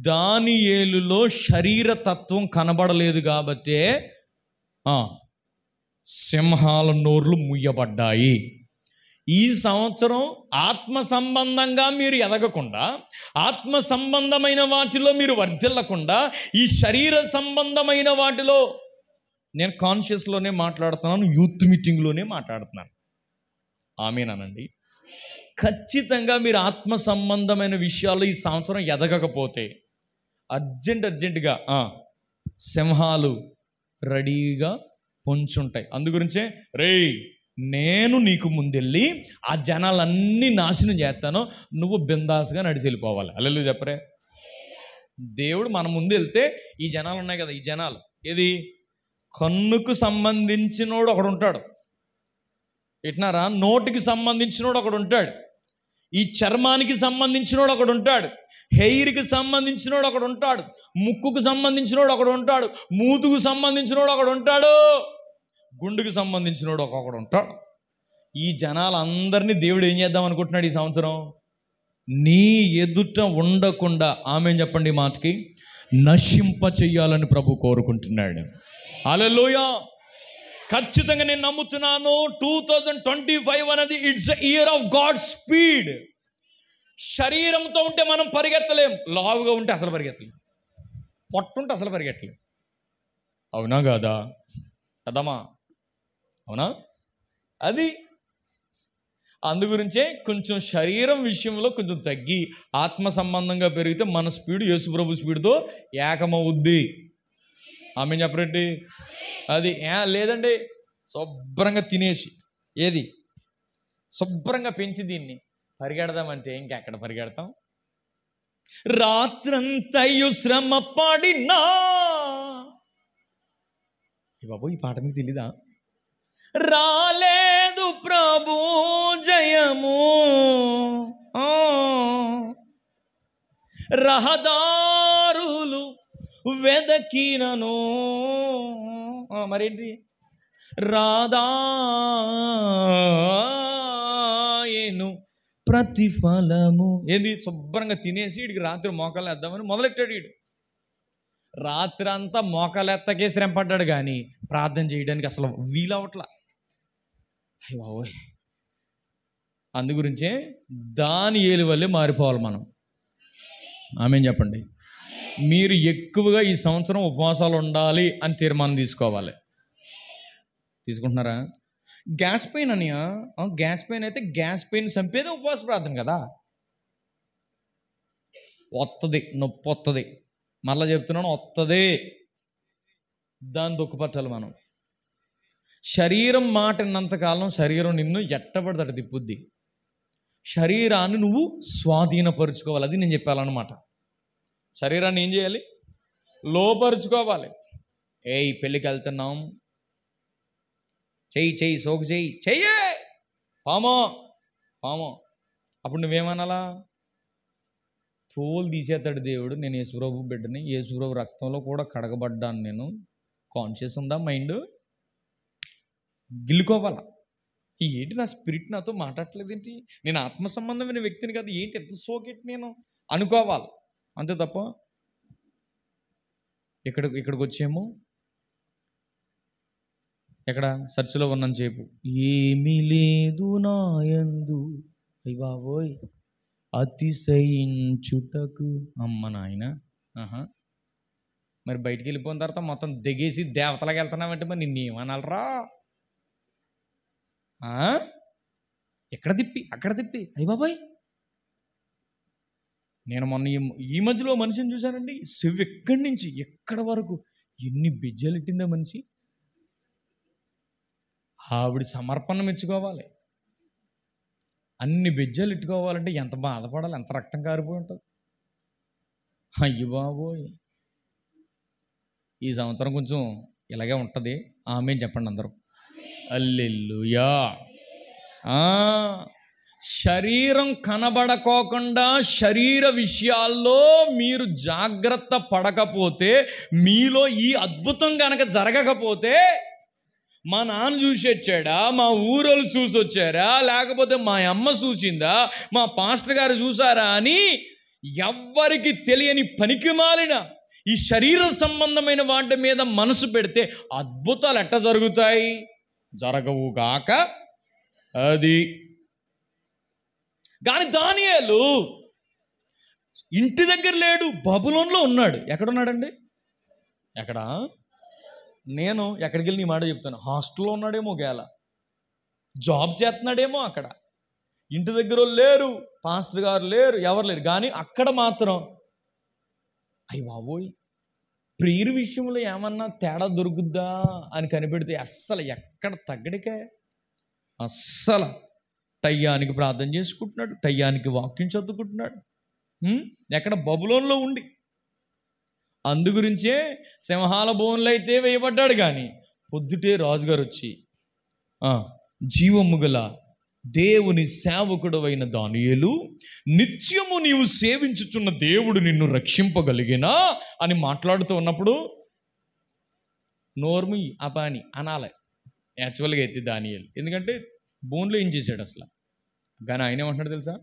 దానియేలులో శరీరతత్వం కనబడలేదు కాబట్టే సింహాల నోర్లు ముయ్యబడ్డాయి. ఈ సంవత్సరం ఆత్మ సంబంధంగా మీరు ఎదగకుండా, ఆత్మ సంబంధమైన వాటిలో మీరు వర్ధిల్లకుండా, ఈ శరీర సంబంధమైన వాటిలో, నేను కాన్షియస్లోనే మాట్లాడుతున్నాను, యూత్ మీటింగ్లోనే మాట్లాడుతున్నాను. ఆమేనండి. ఖచ్చితంగా మీరు ఆత్మ సంబంధమైన విషయాల్లో ఈ సంవత్సరం ఎదగకపోతే అర్జెంటుగా సింహాలు రెడీగా పొంచుంటాయి. అందుగురించే నేను నీకు ముందెళ్ళి ఆ జనాలన్నీ నాశనం చేస్తాను, నువ్వు బిందాసుగా నడిచి వెళ్ళిపోవాలి. హల్లెలూయా చెప్పరే. దేవుడు మన ముందు వెళ్తే ఈ జనాలు ఉన్నాయి కదా, ఈ జనాలు ఏది? కన్నుకు సంబంధించినోడు ఒకడు ఉంటాడు, ఎట్నారా? నోటికి సంబంధించినోడు ఒకడు ఉంటాడు, ఈ చర్మానికి సంబంధించినోడు ఒకడు ఉంటాడు, హెయిర్కి సంబంధించినోడు ఒకడు ఉంటాడు, ముక్కుకు సంబంధించినోడు ఒకడు ఉంటాడు, మూతుకు సంబంధించినోడు ఒకడు ఉంటాడు, గుండెకి సంబంధించినోడు ఒకడు ఉంటాడు. ఈ జనాలందరినీ దేవుడు ఏం చేద్దాం అనుకుంటున్నాడు ఈ సంవత్సరం? నీ ఎదుట ఉండకుండా, ఆమేన్ చెప్పండి ఈ మాటకి, నశింప చెయ్యాలని ప్రభు కోరుకుంటున్నాడు. హల్లెలూయా. ఖచ్చితంగా నేను నమ్ముతున్నాను 2025 అనేది it's year of God speed. శరీరంతో ఉంటే మనం పరిగెత్తలేం, లావుగా ఉంటే అసలు పరిగెత్తలేం, పొట్టుంటే అసలు పరిగెత్తలేం. అవునా కాదా? కదమ్మా, అవునా? అది అందుగురించే కొంచెం శరీరం విషయంలో కొంచెం తగ్గి ఆత్మ సంబంధంగా పెరిగితే మన స్పీడ్ యేసుప్రభు స్పీడ్తో ఏకమవుద్ది. ఆమె చెప్పరండి. అది లేదండి, శుభ్రంగా తినేసి ఏది శుభ్రంగా పెంచి దీన్ని పరిగెడదామంటే ఇంకెక్కడ పరిగెడతాం? రాత్రంతయు శ్రమ పడినా, బాబు ఈ పాట మీకు తెలీదా? రాలేదు ప్రభు జయము, రహదారులు వెదకినను, మరేంటి? రాదాయేను ప్రతిఫలము. ఏంది? శుభ్రంగా తినేసి వీడికి రాత్రి మోకాలు వేద్దామని మొదలెట్టాడు. వీడు రాత్రి అంతా మోకాలెత్తకే శ్రమ పడ్డాడు, కానీ ప్రార్థన చేయడానికి అసలు వీలవట్లా. అయ్య బాబోయ్. అందుగురించే దానియేలు వల్లే మారిపోవాలి మనం. ఆమేన్ చెప్పండి. మీరు ఎక్కువగా ఈ సంవత్సరం ఉపవాసాలు ఉండాలి అని తీర్మానం తీసుకోవాలి. తీసుకుంటున్నారా? గ్యాస్ పెయిన్ అనియా, గ్యాస్ పెయిన్ అయితే గ్యాస్ పెయిన్ చంపేదే ఉపవాస ప్రార్థన కదా. వస్తుంది, నొప్పి వస్తుంది, మళ్ళీ చెప్తున్నాను వస్తుంది, దాన్ని దుఃఖపట్టాలి మనం. శరీరం మాట విన్నంతకాలం శరీరం నిన్ను ఎట్టబడితే అటు తిప్పుద్ది. శరీరాన్ని నువ్వు స్వాధీనపరుచుకోవాలి. అది నేను చెప్పాలన్నమాట. శరీరాన్ని ఏం చేయాలి? లోపరుచుకోవాలి. పెళ్ళికి వెళ్తున్నాం, చెయ్యి సోకు చెయ్యే పామో అప్పుడు నువ్వేమనాలా? తోలు తీసేస్తాడు దేవుడు, నేను యేసుప్రభు బిడ్డని, యేసుప్రభు రక్తంలో కూడా కడగబడ్డాను, నేను కాన్షియస్ ఉందా మైండ్? గిల్లుకోవాలా? ఏంటి నా స్పిరిట్ నాతో మాట్లాడలేదు ఏంటి, నేను ఆత్మ సంబంధమైన వ్యక్తిని కదా, ఏంటి ఎంత సోకెట్టి నేను అనుకోవాలి. అంతే తప్ప ఇక్కడికి వచ్చేమో ఎక్కడ చర్చిలో ఉన్నంత సేపు ఏమీ లేదు నాయందు అయ్య బాబోయ్ అతిశయించుటకు, అమ్మ నాయన. మరి బయటికి వెళ్ళిపోయిన తర్వాత మొత్తం దిగేసి దేవతలకు వెళ్తున్నామంటే మరి నిన్నేమనాలరా? ఎక్కడ తిప్పి అక్కడ తిప్పి అయ్య బాబాయ్. నేను మొన్న ఈ మధ్యలో మనిషిని చూశానండి, చెవి ఎక్కడి నుంచి ఎక్కడ వరకు ఎన్ని బిజ్జలు ఇట్టిందా మనిషి. ఆవిడ సమర్పణ మెచ్చుకోవాలి. అన్ని బిజ్జలు ఇట్టుకోవాలంటే ఎంత బాధపడాలి, ఎంత రక్తం కారిపోయి ఉంటుంది. అయ్య బాబోయ్, ఈ సంవత్సరం కొంచెం ఇలాగే ఉంటుంది. ఆమేన్ చెప్పండి అందరూ. హల్లెలూయా. శరీరం కనబడకోకుండా శరీర విషయాల్లో మీరు జాగ్రత్త పడకపోతే, మీలో ఈ అద్భుతం కనుక జరగకపోతే, మా నాన్న చూసి వచ్చాడా, మా ఊరోళ్ళు చూసి వచ్చారా, లేకపోతే మా అమ్మ చూసిందా, మా పాస్టర్ గారు చూసారా అని ఎవ్వరికి తెలియని పనికిమాలిన ఈ శరీర సంబంధమైన వాటి మీద మనసు పెడితే అద్భుతాలు ఎట్ట జరుగుతాయి? జరగవుగాక. అది కానీ దానియేలు ఇంటి దగ్గర లేడు, బబులోన్లో ఉన్నాడు. ఎక్కడున్నాడండి? ఎక్కడ? నేను ఎక్కడికి వెళ్ళి నీ మాట చెప్తాను, హాస్టల్లో ఉన్నాడేమో, గేల జాబ్ చేస్తున్నాడేమో. అక్కడ ఇంటి దగ్గర లేరు, పాస్టర్ గారు లేరు, ఎవరు లేరు. కానీ అక్కడ మాత్రం అయ్య బాబోయ్, ప్రేయర్ విషయంలో ఏమన్నా తేడా దొరుకుద్దా అని కనిపెడితే అస్సలు ఎక్కడ తగ్గడికే. అస్సలు టయ్యానికి ప్రార్థన చేసుకుంటున్నాడు, టయ్యానికి వాక్యం చదువుకుంటున్నాడు. ఎక్కడ? బబులోన్లో ఉండి. అందుగురించే సింహాల బోన్లు అయితే వేయబడ్డాడు. కానీ పొద్దుటే రాజుగారు వచ్చి, జీవము గల దేవుని సేవకుడు అయిన దానియేలు, నిత్యము నీవు సేవించుచున్న దేవుడు నిన్ను రక్షింపగలిగినా అని మాట్లాడుతూ ఉన్నప్పుడు నోర్ము అపాని అనాలి యాక్చువల్గా అయితే దానియేలు. ఎందుకంటే బోన్లో ఏం చేశాడు అసలు. కానీ ఆయన ఏమంటున్నాడు తెలుసా?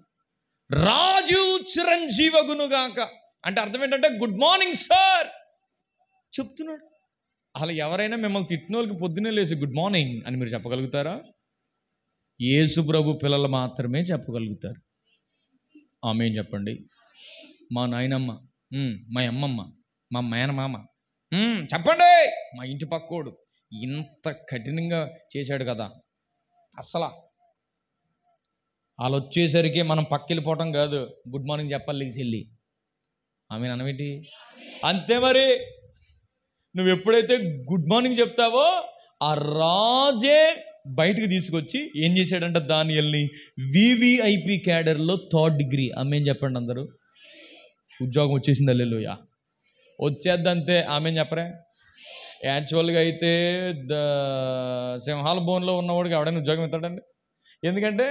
రాజు చిరంజీవగునుగాక అంటే అర్థం ఏంటంటే గుడ్ మార్నింగ్ సార్ చెప్తున్నాడు. అసలు ఎవరైనా మిమ్మల్ని తిట్టిన వాళ్ళకి పొద్దున్నే లేచి గుడ్ మార్నింగ్ అని మీరు చెప్పగలుగుతారా? యేసు ప్రభు పిల్లలు మాత్రమే చెప్పగలుగుతారు. ఆమేన్ చెప్పండి. మా నాయనమ్మ, మా అమ్మమ్మ, మా మేనమామ చెప్పండి, మా ఇంటి పక్కోడు ఇంత కఠినంగా చేశాడు కదా. అసలు వాళ్ళు వచ్చేసరికి మనం పక్కెళ్ళిపోవటం కాదు, గుడ్ మార్నింగ్ చెప్పాలి లేచి. ఆమేన్ అనవేంటి? అంతే మరి. నువ్వు ఎప్పుడైతే గుడ్ మార్నింగ్ చెప్తావో ఆ రాజే బయటకు తీసుకొచ్చి ఏం చేశాడంట, దానియేలుని వివిఐపి క్యాడర్లో 3rd డిగ్రీ. ఆమేన్ చెప్పండి అందరూ. ఉద్యోగం వచ్చేసింది. హల్లెలూయా. వచ్చేద్దంతే. ఆమేన్ చెప్పరే. యాక్చువల్గా అయితే సింహాల బోన్లో ఉన్నవాడికి ఎవడైనా ఉద్యోగం ఇస్తాడండి? ఎందుకంటే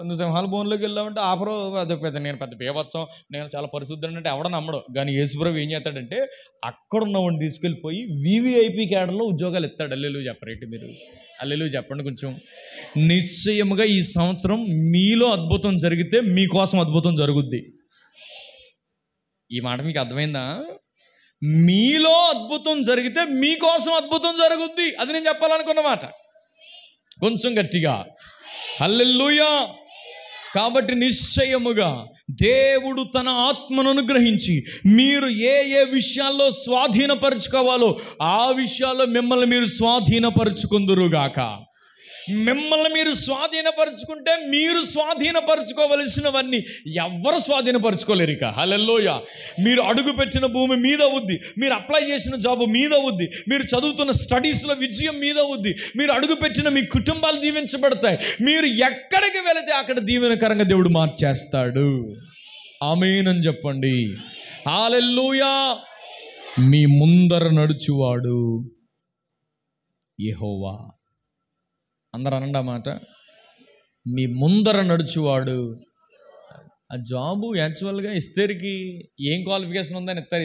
నువ్వు సింహాల బోన్లోకి వెళ్ళావంటే ఆపరు, అది నేను పెద్ద బీభత్సం, నేను చాలా పరిశుద్ధుడు అంటే ఎవడ నమ్మడు. కానీ యేసుప్రభు ఏం చేస్తాడంటే అక్కడ ఉన్నవాడిని తీసుకెళ్ళిపోయి వివిఐపి క్యాడర్లో ఉద్యోగాలు ఇస్తాడు. హల్లెలూయా చెప్పరేంటి మీరు? హల్లెలూయా చెప్పండి కొంచెం. నిశ్చయముగా ఈ సంవత్సరం మీలో అద్భుతం జరిగితే మీకోసం అద్భుతం జరుగుద్ది. ఈ మాట మీకు అర్థమైందా? మీలో అద్భుతం జరిగితే మీకోసం అద్భుతం జరుగుద్ది. అది నేను చెప్పాలనుకున్న మాట. కొంచెం గట్టిగా హల్లెలూయా. కాబట్టి నిశ్చయముగా దేవుడు తన ఆత్మను అనుగ్రహించి మీరు ఏ ఏ విషయాల్లో స్వాధీనపరచుకోవాలో ఆ విషయాల్లో మిమ్మల్ని మీరు స్వాధీనపరచుకుందురుగాక. మిమ్మల్ని మీరు స్వాధీనపరుచుకుంటే మీరు స్వాధీనపరచుకోవలసినవన్నీ ఎవ్వరు స్వాధీనపరచుకోలేరు. ఇక హల్లెలూయా. మీరు అడుగుపెట్టిన భూమి మీద అవుద్ది, మీరు అప్లై చేసిన జాబ్ మీద అవుద్ది, మీరు చదువుతున్న స్టడీస్లో విజయం మీద అవుద్ది, మీరు అడుగుపెట్టిన మీ కుటుంబాలు దీవించబడతాయి. మీరు ఎక్కడికి వెళితే అక్కడ దీవెనకరంగా దేవుడు మార్చేస్తాడు. ఆమేన్ అని చెప్పండి. హల్లెలూయా. మీ ముందర నడుచువాడు యెహోవా. అందరూ అనండి ఆ మాట. మీ ముందర నడుచువాడు. ఆ జాబు యాక్చువల్గా ఎస్తేరుకి ఏం క్వాలిఫికేషన్ ఉందని ఇస్తారు?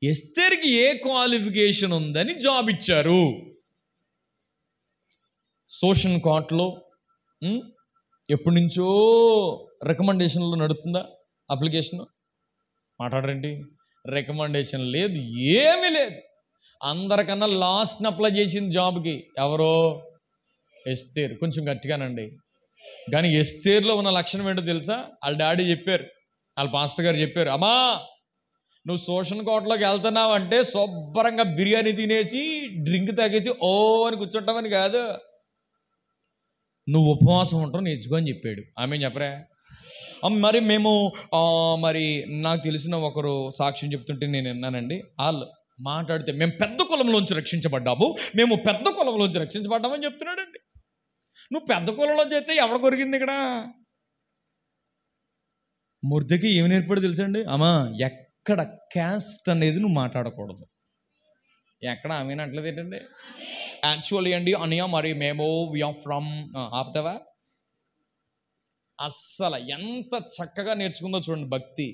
ఎస్తేరుకి ఏ క్వాలిఫికేషన్ ఉందని జాబ్ ఇచ్చారు? సోషన్ కోర్టులో ఎప్పటి నుంచో రికమెండేషన్లో నడుస్తుందా అప్లికేషన్? మాట్లాడరండి. రికమెండేషన్ లేదు, ఏమీ లేదు. అందరికన్నా లాస్ట్ని అప్లై చేసింది జాబ్కి ఎవరో? ఎస్తేర్. కొంచెం గట్టిగానండి. కానీ ఎస్తేర్లో ఉన్న లక్షణం ఏంటో తెలుసా? వాళ్ళ డాడీ చెప్పారు, వాళ్ళ పాస్టర్ గారు చెప్పారు, అమ్మా నువ్వు సోషన్ కోర్టులోకి వెళ్తున్నావు అంటే శుభ్రంగా బిర్యానీ తినేసి డ్రింక్ తాగేసి ఓ అని కూర్చుంటామని కాదు, నువ్వు ఉపవాసం ఉంటావు నేర్చుకో అని చెప్పాడు. ఆమె చెప్పరా? మరి మేము మరి నాకు తెలిసిన ఒకరు సాక్ష్యం చెప్తుంటే నేను విన్నానండి. వాళ్ళు మాట్లాడితే మేము పెద్ద కులంలోంచి రక్షించబడ్డాము, మేము పెద్ద కులంలోంచి రక్షించబడ్డామని చెప్తున్నాడండి. నువ్వు పెద్ద కులంలో చేస్తే ఎవడ కొరిగింది ఇక్కడ? మొర్దెకి ఏమి నేర్పాడు తెలుసండి? అమ్మా ఎక్కడ క్యాస్ట్ అనేది నువ్వు మాట్లాడకూడదు. ఎక్కడ ఆమె అట్లేదు ఏంటండి? యాక్చువల్లీ అండి అనియా మరి మేము వీఆర్ ఫ్రమ్ ఆపుతావా? అస్సలు ఎంత చక్కగా నేర్చుకుందో చూడండి భక్తి.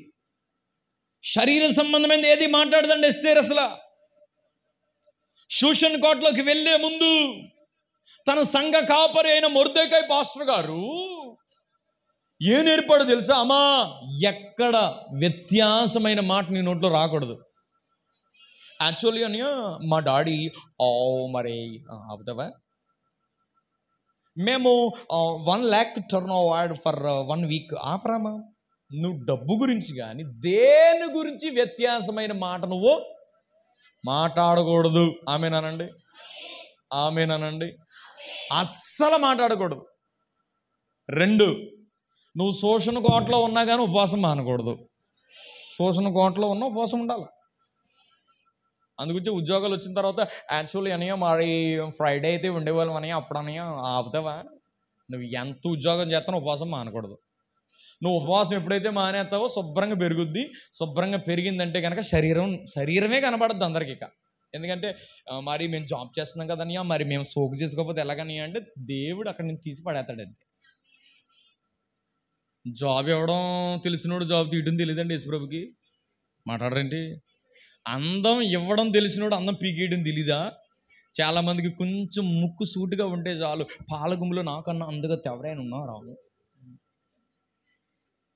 శరీర సంబంధమైనది ఏది మాట్లాడదండి ఎస్తేర్. అసలు షూషన్ కోర్టులోకి వెళ్ళే ముందు తన సంఘ కాపరి అయిన మొర్దెకై పాస్టర్ గారు ఏం నేర్పాడు తెలుసా? అమ్మా ఎక్కడ వ్యత్యాసమైన మాట నీ నోట్లో రాకూడదు. యాక్చువల్లీ అని మా డాడీ మరి ఆపుతావా మేము 1 lakh turn over for 1 week. ఆపరామా, నువ్వు డబ్బు గురించి కానీ దేని గురించి వ్యత్యాసమైన మాట నువ్వు మాట్లాడకూడదు. ఆమెనానండి, ఆమెనానండి. అస్సలు మాట్లాడకూడదు. 2, నువ్వు శోషణ కోటలో ఉన్నా కానీ ఉపవాసం మానకూడదు. శోషణ కోటలో ఉన్నా ఉపవాసం ఉండాలి. అందుగురించి ఉద్యోగాలు వచ్చిన తర్వాత యాక్చువల్లీ అనయ్య మరి ఫ్రైడే అయితే ఉండేవాళ్ళం అనయ్య, అప్పుడు అనయ్య ఆపుతావా? నువ్వు ఎంత ఉద్యోగం చేస్తానో ఉపవాసం మానకూడదు. నువ్వు ఉపవాసం ఎప్పుడైతే మానేస్తావో శుభ్రంగా పెరుగుద్ది. శుభ్రంగా పెరిగిందంటే కనుక శరీరమే కనబడద్దు అందరికీ. ఇక ఎందుకంటే మరి మేము జాబ్ చేస్తున్నాం కదనియా, మరి మేము సోకు చేసుకోకపోతే ఎలాగనియా అంటే దేవుడు అక్కడ నేను తీసి పడేస్తాడండి. జాబ్ ఇవ్వడం తెలిసినోడు జాబ్ తీయడం తెలియదండి యేసుప్రభుకి. మాట్లాడరేంటి? అందం ఇవ్వడం తెలిసినోడు అందం పీకేయడం తెలీదా? చాలామందికి కొంచెం ముక్కు సూటుగా ఉంటే చాలు, పాలగుంపులో నాకన్నా అందుగా ఎవరైనా ఉన్నారా?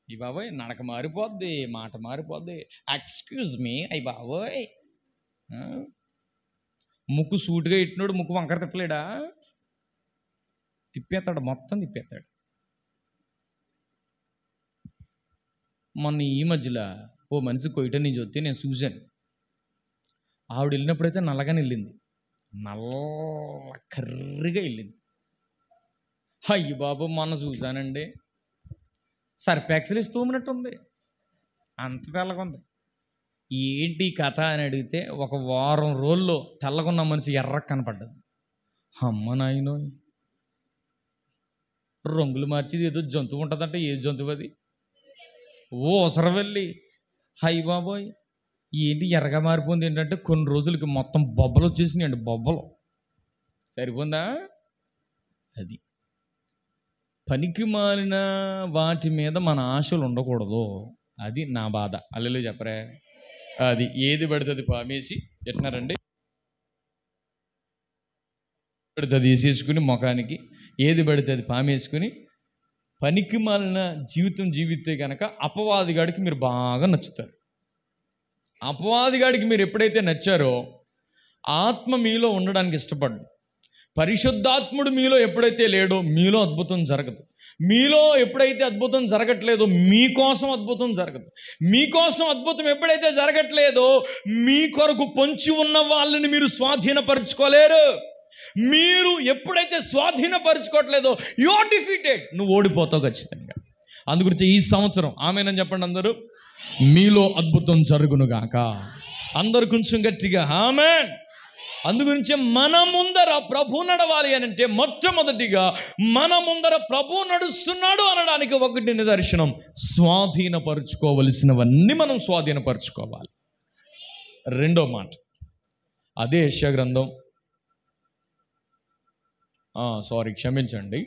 ఈ బాబోయ్ నడక మారిపోద్ది, మాట మారిపోద్ది. ఎక్స్క్యూజ్ మీ అయ్యి బాబోయ్, ముక్కు సూటుగా ఇట్టినోడు ముక్కు వంకర తిప్పలేడా? తిప్పేస్తాడు, మొత్తం తిప్పేస్తాడు. మొన్న ఈ మధ్యలో ఓ మనిషి కొయ్యటం నుంచి వస్తే నేను చూశాను. ఆవిడ వెళ్ళినప్పుడైతే నల్లగానే వెళ్ళింది, నల్ల కర్రిగా వెళ్ళింది. అయ్యి బాబు మొన్న చూశానండి, సర్పాక్సలు ఇస్తూ ఉన్నట్టుంది, అంత తెల్లగుంది. ఏంటి కథ అని అడిగితే 1 వారం రోజుల్లో తెల్లగున్న మనిషి ఎర్ర కనపడ్డది. అమ్మ నాయనో, రంగులు మార్చేది ఏదో జంతువు ఉంటుందంటే ఏ జంతువు అది? ఓ ఒసరవెళ్ళి. హై బాబోయ్ ఏంటి ఎర్రగా మారిపోయింది ఏంటంటే కొన్ని రోజులకి మొత్తం బొబ్బలు వచ్చేసినాయండి. బొబ్బలు సరిపోందా? అది పనికి మాలిన వాటి మీద మన ఆశలు ఉండకూడదు. అది నా బాధ. అల్లెలు చెప్పరే. అది ఏది పడుతుంది పామేసి ఎట్టినారండి, పడుతుంది వేసేసుకుని ముఖానికి, ఏది పడుతుంది పామేసుకుని పనికి మాలిన జీవితం జీవితే కనుక అపవాదిగాడికి మీరు బాగా నచ్చుతారు. అపవాదిగాడికి మీరు ఎప్పుడైతే నచ్చారో ఆత్మ మీలో ఉండడానికి ఇష్టపడ్డు. పరిశుద్ధాత్ముడు మీలో ఎప్పుడైతే లేడో మీలో అద్భుతం జరగదు. మీలో ఎప్పుడైతే అద్భుతం జరగట్లేదో మీకోసం అద్భుతం జరగదు. మీకోసం అద్భుతం ఎప్పుడైతే జరగట్లేదో మీ కొరకు పొంచి ఉన్న వాళ్ళని మీరు స్వాధీనపరచుకోలేరు. మీరు ఎప్పుడైతే స్వాధీనపరచుకోవట్లేదో యు ఆర్ డిఫీటెడ్, నువ్వు ఓడిపోతావు ఖచ్చితంగా. అందుగురించి ఈ సంవత్సరం ఆమేనని చెప్పండి అందరూ, మీలో అద్భుతం జరుగునుగాక. అందరు కొంచెం గట్టిగా ఆమేన్. అందుగురించి మన ముందర ప్రభు నడవాలి అని అంటే మొట్టమొదటిగా మన ముందర ప్రభు నడుస్తున్నాడు అనడానికి ఒకటి నిదర్శనం, స్వాధీనపరుచుకోవలసినవన్నీ మనం స్వాధీనపరచుకోవాలి. రెండో మాట అదే యెషయా గ్రంథం, క్షమించండి,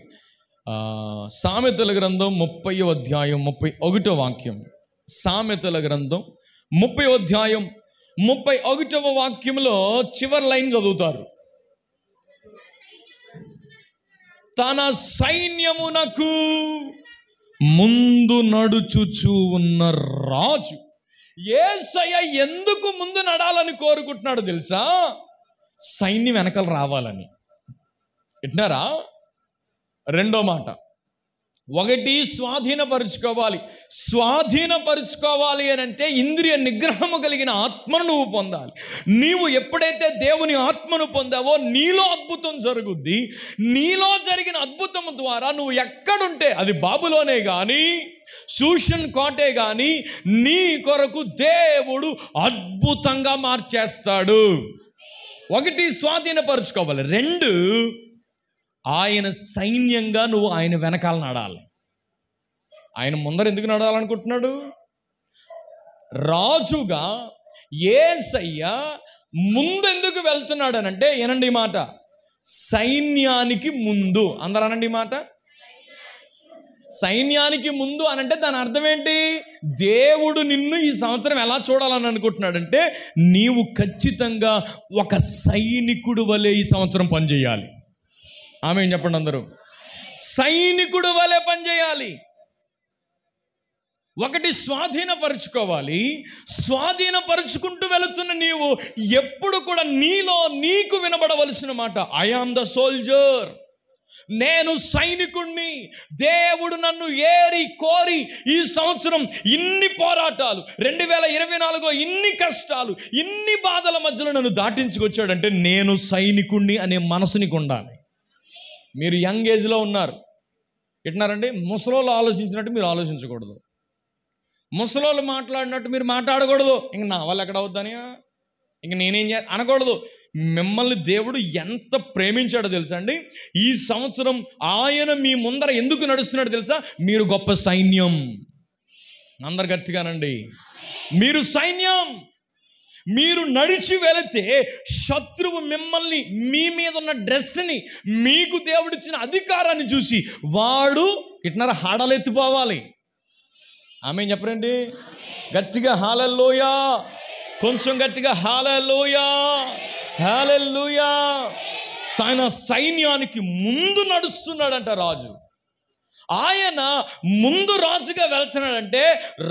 సామెతల గ్రంథం 30వ అధ్యాయం 31వ వాక్యం. సామెతల గ్రంథం 30వ అధ్యాయం 31వ వాక్యంలో చివరి లైన్ చదువుతారు. తన సైన్యమునకు ముందు నడుచుచూ ఉన్న రాజు. యేసయ్య ఎందుకు ముందు నడాలని కోరుకుంటున్నాడు తెలుసా? సైన్యం వెనకాల రావాలని. వింటున్నారా? రెండో మాట, ఒకటి స్వాధీనపరుచుకోవాలి. స్వాధీనపరుచుకోవాలి అని అంటే ఇంద్రియ నిగ్రహము కలిగిన ఆత్మను నువ్వు పొందాలి. నీవు ఎప్పుడైతే దేవుని ఆత్మను పొందావో నీలో అద్భుతం జరుగుద్ది. నీలో జరిగిన అద్భుతం ద్వారా నువ్వు ఎక్కడుంటే, అది బాబులోనే కానీ షూషన్ కోటే కానీ, నీ కొరకు దేవుడు అద్భుతంగా మార్చేస్తాడు. ఒకటి స్వాధీనపరుచుకోవాలి. రెండు, ఆయన సైన్యంగా నువ్వు ఆయన వెనకాల నడాలి. ఆయన ముందర ఎందుకు నడాలనుకుంటున్నాడు? రాజుగా యేసయ్య ముందెందుకు వెళ్తున్నాడు అనంటే, ఏనండి మాట, సైన్యానికి ముందు. అందరూ అనండి మాట, సైన్యానికి ముందు అనంటే దాని అర్థం ఏంటి? దేవుడు నిన్ను ఈ సంవత్సరం ఎలా చూడాలని అనుకుంటున్నాడంటే, నీవు ఖచ్చితంగా ఒక సైనికుడు వలె ఈ సంవత్సరం పనిచేయాలి. ఆమేన్ చెప్పండి అందరూ. సైనికుడు వలె పనిచేయాలి. ఒకటి స్వాధీనపరుచుకోవాలి. స్వాధీనపరుచుకుంటూ వెళుతున్న నీవు ఎప్పుడు కూడా నీలో నీకు వినబడవలసిన మాట, ఐ ఆమ్ ద సోల్జర్, నేను సైనికుణ్ణి. దేవుడు నన్ను ఏరి కోరి ఈ సంవత్సరం ఇన్ని పోరాటాలు, 2024లో ఇన్ని కష్టాలు, ఇన్ని బాధల మధ్యలో నన్ను దాటించుకొచ్చాడంటే నేను సైనికుణ్ణి అనే మనసు నీకు ఉండాలి. మీరు యంగ్ ఏజ్లో ఉన్నారు, ఎట్టినారండి? ముసలోళ్ళు ఆలోచించినట్టు మీరు ఆలోచించకూడదు, ముసలోళ్ళు మాట్లాడినట్టు మీరు మాట్లాడకూడదు. ఇంక నా వల్ల ఎక్కడ అవుద్దని, ఇంక నేనేం అనకూడదు. మిమ్మల్ని దేవుడు ఎంత ప్రేమించాడో తెలుసా అండి? ఈ సంవత్సరం ఆయన మీ ముందర ఎందుకు నడుస్తున్నాడు తెలుసా? మీరు గొప్ప సైన్యం. అందరు గట్టిగానండి, మీరు సైన్యం. మీరు నడిచి వెళితే శత్రువు మిమ్మల్ని, మీ మీద ఉన్న డ్రెస్ని, మీకు దేవుడిచ్చిన అధికారాన్ని చూసి వాడు ఇట్లా హాడలెత్తిపోవాలి. ఆమేన్ చెప్పరండి గట్టిగా. హల్లెలూయా. కొంచెం గట్టిగా హల్లెలూయా, హల్లెలూయా. తన సైన్యానికి ముందు నడుస్తున్నాడంట రాజు. ఆయన ముందు రాజుగా వెళ్తున్నాడంటే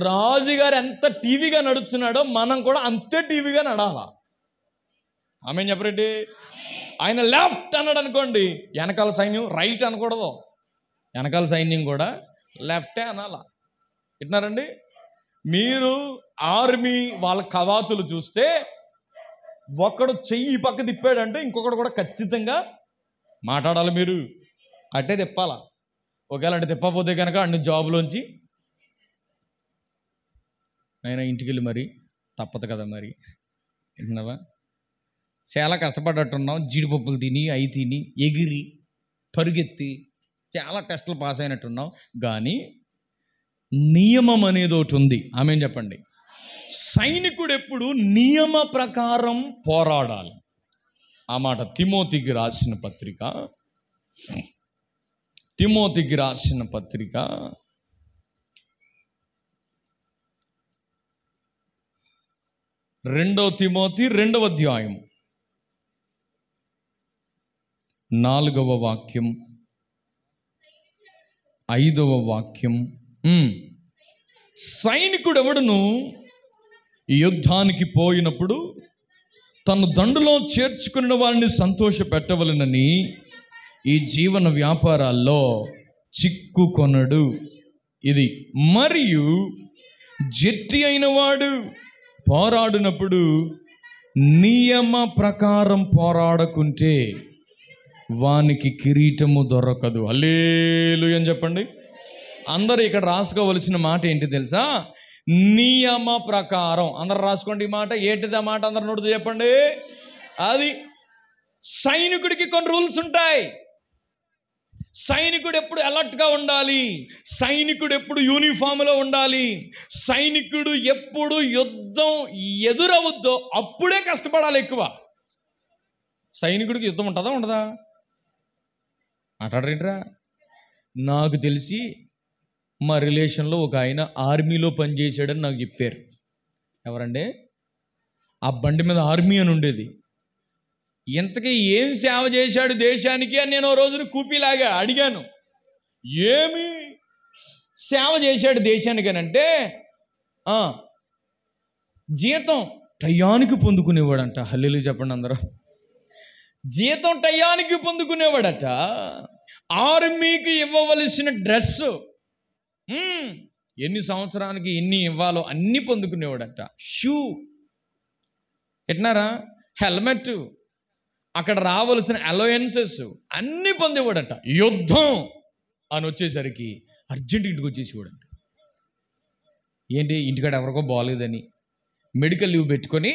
రాజుగారు ఎంత టీవీగా నడుస్తున్నాడో మనం కూడా అంతే టీవీగా నడాలా. ఆమేన్ చెప్పరండి. ఆయన లెఫ్ట్ అన్నాడు అనుకోండి, వెనకాల సైన్యం రైట్ అనకూడదు, వెనకాల సైన్యం కూడా లెఫ్టే అనాలా. వింటున్నారండి? మీరు ఆర్మీ వాళ్ళ కవాతులు చూస్తే ఒకడు చెయ్యి పక్క తిప్పాడంటే ఇంకొకడు కూడా ఖచ్చితంగా మాట్లాడాలి. మీరు అట్టే తిప్పాలా. ఒకవేళ అంటే తిప్పకపోతే కనుక అన్ని జాబులోంచి ఆయన ఇంటికి వెళ్ళి మరి తప్పదు కదా మరి. వింటున్నావా? చాలా కష్టపడ్డట్టున్నాం, జీడిపప్పులు తిని అవి తిని ఎగిరి పరుగెత్తి చాలా టెస్టులు పాస్ అయినట్టున్నాం. కానీ నియమం అనేది ఒకటి ఉంది. ఆమేన్ చెప్పండి. సైనికుడు ఎప్పుడు నియమ ప్రకారం పోరాడాలి. ఆ మాట తిమోతికి రాసిన పత్రిక, తిమోతికి రాసిన పత్రిక 2 తిమోతి 2వ అధ్యాయం 4వ వాక్యం 5వ వాక్యం. సైనికుడు ఎవడును యుద్ధానికి పోయినప్పుడు తను దండులో చేర్చుకున్న వారిని సంతోష పెట్టవలనని ఈ జీవన వ్యాపారాల్లో చిక్కుకొనడు. ఇది మరియు జట్టి అయిన వాడు పోరాడినప్పుడు నియమ ప్రకారం పోరాడకుంటే వానికి కిరీటము దొరకదు. హల్లెలూయా అని చెప్పండి. అందరూ ఇక్కడ రాసుకోవలసిన మాట ఏంటి తెలుసా? నియమ ప్రకారం. అందరు రాసుకోండి ఈ మాట. ఏంటిది ఆ మాట? అందరు నోటితో చెప్పండి. అది సైనికుడికి కొన్ని రూల్స్ ఉంటాయి. సైనికుడు ఎప్పుడు అలర్ట్గా ఉండాలి, సైనికుడు ఎప్పుడు యూనిఫామ్లో ఉండాలి, సైనికుడు ఎప్పుడు యుద్ధం ఎదురవుద్దో అప్పుడే కష్టపడాలి ఎక్కువ. సైనికుడికి యుద్ధం ఉంటుందా ఉండదా? మాట్లాడరేంట్రా? నాకు తెలిసి మా రిలేషన్లో ఒక ఆయన ఆర్మీలో పనిచేసాడని నాకు చెప్పారు. ఎవరండి? ఆ బండి మీద ఆర్మీ అని ఉండేది. ఇంతకీ ఏం సేవ చేశాడు దేశానికి అని నేను ఓ రోజున కూపీలాగా అడిగాను. ఏమి సేవ చేశాడు దేశానికి అని అంటే, జీతం టయానికి పొందుకునేవాడంట. హల్లెలూయా చెప్పండి అందరూ. జీతం టయానికి పొందుకునేవాడట. ఆర్మీకి ఇవ్వవలసిన డ్రెస్సు ఎన్ని సంవత్సరానికి ఎన్ని ఇవ్వాలో అన్నీ పొందుకునేవాడట. షూ ఎట్నారా, హెల్మెట్, అక్కడ రావాల్సిన అలవెన్సెస్ అన్నీ పొందేవాడట. యుద్ధం అని వచ్చేసరికి అర్జెంట్ ఇంటికి వచ్చేసేవాడంట. ఏంటి, ఇంటికాడ ఎవరికో బాగోలేదని మెడికల్ లీవ్ పెట్టుకొని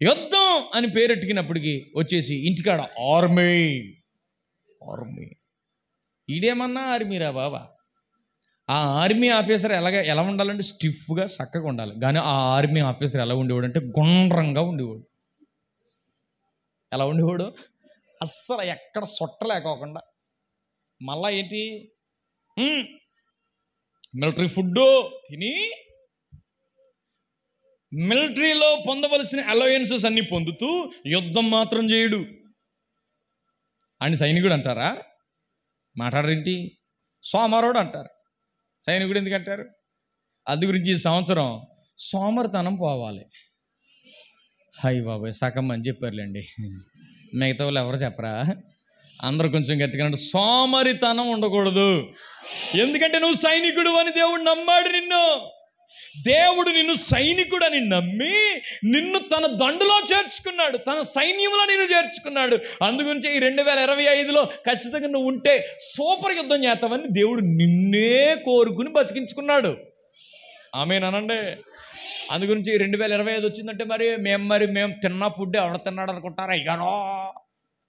యుద్ధం అని పేరెట్టుకున్నప్పటికీ వచ్చేసి ఇంటికాడ ఆర్మీ. ఈడేమన్నా ఆర్మీరా బాబా. ఆ ఆర్మీ ఆఫీసర్ ఎలా ఉండాలంటే స్టిఫ్గా చక్కగా ఉండాలి. కానీ ఆ ఆర్మీ ఆఫీసర్ ఎలా ఉండేవాడు అంటే గుండ్రంగా ఉండేవాడు. ఎలా ఉండేవాడు? అస్సలు ఎక్కడ సొట్టలేకోకుండా. మళ్ళా ఏంటి, మిలిటరీ ఫుడ్ తిని మిలిటరీలో పొందవలసిన అలవెన్సెస్ అన్ని పొందుతూ యుద్ధం మాత్రం చేయడు అని సైనికుడు అంటారా? మాట్లాడరేంటి? సోమవారోడు అంటారు. సైనికుడు ఎందుకంటారు? అది గురించి ఈ సంవత్సరం సోమరితనం పోవాలి. హాయ్ బాబాయ్, సగం అని చెప్పారులేండి, మిగతా వాళ్ళు ఎవరు చెప్పరా? అందరూ కొంచెం గట్టిగా అంటే సోమరితనం ఉండకూడదు. ఎందుకంటే నువ్వు సైనికుడు అని దేవుడు నమ్మాడు నిన్ను. దేవుడు నిన్ను సైనికుడని నమ్మి నిన్ను తన దండులో చేర్చుకున్నాడు, తన సైన్యంలో నిన్ను చేర్చుకున్నాడు. అందుగురించి ఈ 2025లో ఖచ్చితంగా నువ్వు ఉంటే సూపర్ యుద్ధం చేస్తావని దేవుడు నిన్నే కోరుకుని బతికించుకున్నాడు. ఆమేనండి. అందుగురించి 2025 వచ్చిందంటే మేము తిన్న ఫుడ్ ఎవడ తిన్నాడు అనుకుంటారా? అయ్యారో,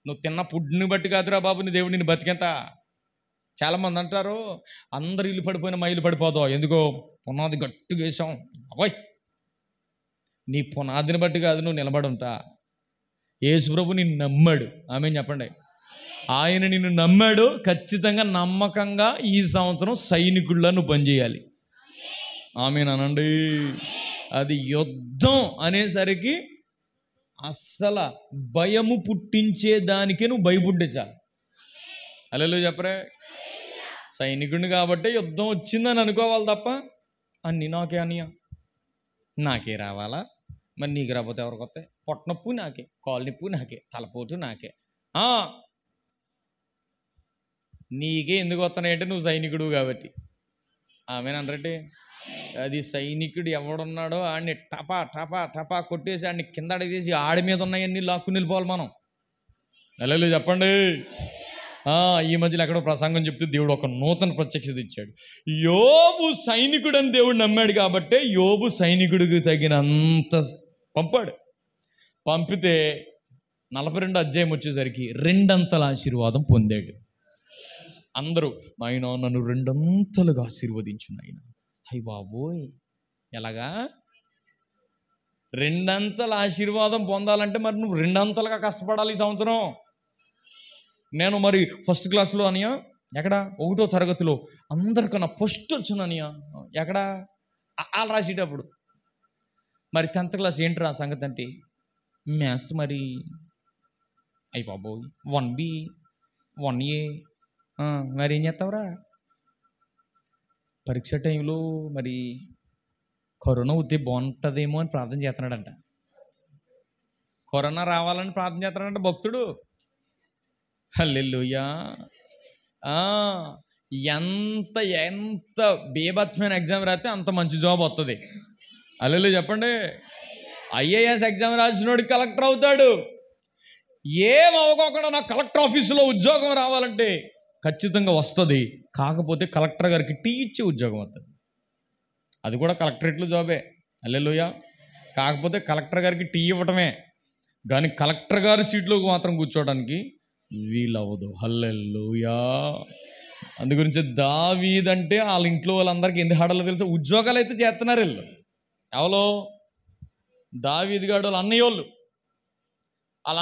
నువ్వు తిన్న ఫుడ్ని బట్టి కాదురా బాబు నీ దేవుడు నిన్ను బతికెంత. చాలామంది అంటారు అందరు ఇల్లు పడిపోయిన మా ఇల్లు పడిపోతావు, ఎందుకో పునాది గట్టిగా వేసాం. అబ్బాయి, నీ పునాదిని బట్టి కాదు నువ్వు నిలబడి ఉంటా. యేసు ప్రభు నిన్ను నమ్మాడు. ఆమేన్ చెప్పండి. ఆయన నిన్ను నమ్మాడు. ఖచ్చితంగా నమ్మకంగా ఈ సంవత్సరం సైనికుల్లా నువ్వు పనిచేయాలి. ఆమేన్ అనండి. అది యుద్ధం అనేసరికి అస్సలు భయము పుట్టించే దానికే నువ్వు భయపడ్డే చాలు. హల్లెలూయా చెప్పరే. సైనికుడిని కాబట్టి యుద్ధం వచ్చిందని అనుకోవాలి తప్ప అన్నీ నాకే అనియా, నాకే రావాలా, మరి నీకు రాకపోతే ఎవరికి వస్తాయి? పొట్టనొప్పు నాకే, కాలు నొప్పు నాకే, తలపోటు నాకే. నీకే ఎందుకు వస్తున్నాయంటే నువ్వు సైనికుడు కాబట్టి. ఆమెనంటే అది సైనికుడు ఎవడున్నాడో ఆడిని టపా టపా టపా కొట్టేసి ఆడిని కింద అడిగేసి ఆడి మీద ఉన్నాయన్నీ లాక్కుని వెళ్ళిపోవాలి మనం. హల్లెలూయా చెప్పండి. ఈ మధ్యలో ఎక్కడో ప్రసంగం చెప్తే దేవుడు ఒక నూతన ప్రత్యక్షత ఇచ్చాడు. యోబు సైనికుడు అని దేవుడు నమ్మాడు కాబట్టే యోబు సైనికుడికి తగినంత పంపాడు. పంపితే 42 అధ్యాయం వచ్చేసరికి 2 అంతల ఆశీర్వాదం పొందాడు. అందరూ నాయన నన్ను 2 అంతలుగా ఆశీర్వదించు నాయన. అయ్య బాబోయ్, ఎలాగా 2 అంతల ఆశీర్వాదం పొందాలంటే మరి నువ్వు 2 అంతలుగా కష్టపడాలి ఈ సంవత్సరం. నేను మరి ఫస్ట్ క్లాస్లో అనియా, ఎక్కడ 1వ తరగతిలో అందరికన్నా ఫస్ట్ వచ్చాను అనియా. ఎక్కడ వాళ్ళు రాసేటప్పుడు. మరి 10th క్లాస్ ఏంటి రా సంగతి అంటే మ్యాథ్స్. మరి అయ్యి బాబోయ్ 1B 1A. మరి ఏం చేస్తావురా? పరీక్ష టైంలో మరి కరోనా వస్తే బాగుంటుందేమో అని ప్రార్థన చేస్తున్నాడంట. కరోనా రావాలని ప్రార్థన చేస్తున్నాడంట భక్తుడు. హల్లెలూయా. ఎంత ఎంత బేభత్సమైన ఎగ్జామ్ రాస్తే అంత మంచి జాబ్ వస్తుంది. హల్లెలూయా చెప్పండి. IAS ఎగ్జామ్ రాసినోడు కలెక్టర్ అవుతాడు. ఏం అవ్వకోకుండా నాకు కలెక్టర్ ఆఫీసులో ఉద్యోగం రావాలంటే ఖచ్చితంగా వస్తుంది. కాకపోతే కలెక్టర్ గారికి టీ ఇచ్చే ఉద్యోగం వస్తుంది. అది కూడా కలెక్టరేట్లో జాబే. హల్లెలూయా. కాకపోతే కలెక్టర్ గారికి టీ ఇవ్వటమే కానీ కలెక్టర్ గారి సీట్లోకి మాత్రం కూర్చోవడానికి వీలవ్వదు. హల్లెలూయా. అందుగురించి దావీదంటే వాళ్ళ ఇంట్లో వాళ్ళందరికీ ఎందుకు ఆడాలో తెలుసా? ఉద్యోగాలు అయితే చేస్తున్నారు వీళ్ళు. ఎవరో దావీదు గాడు వాళ్ళ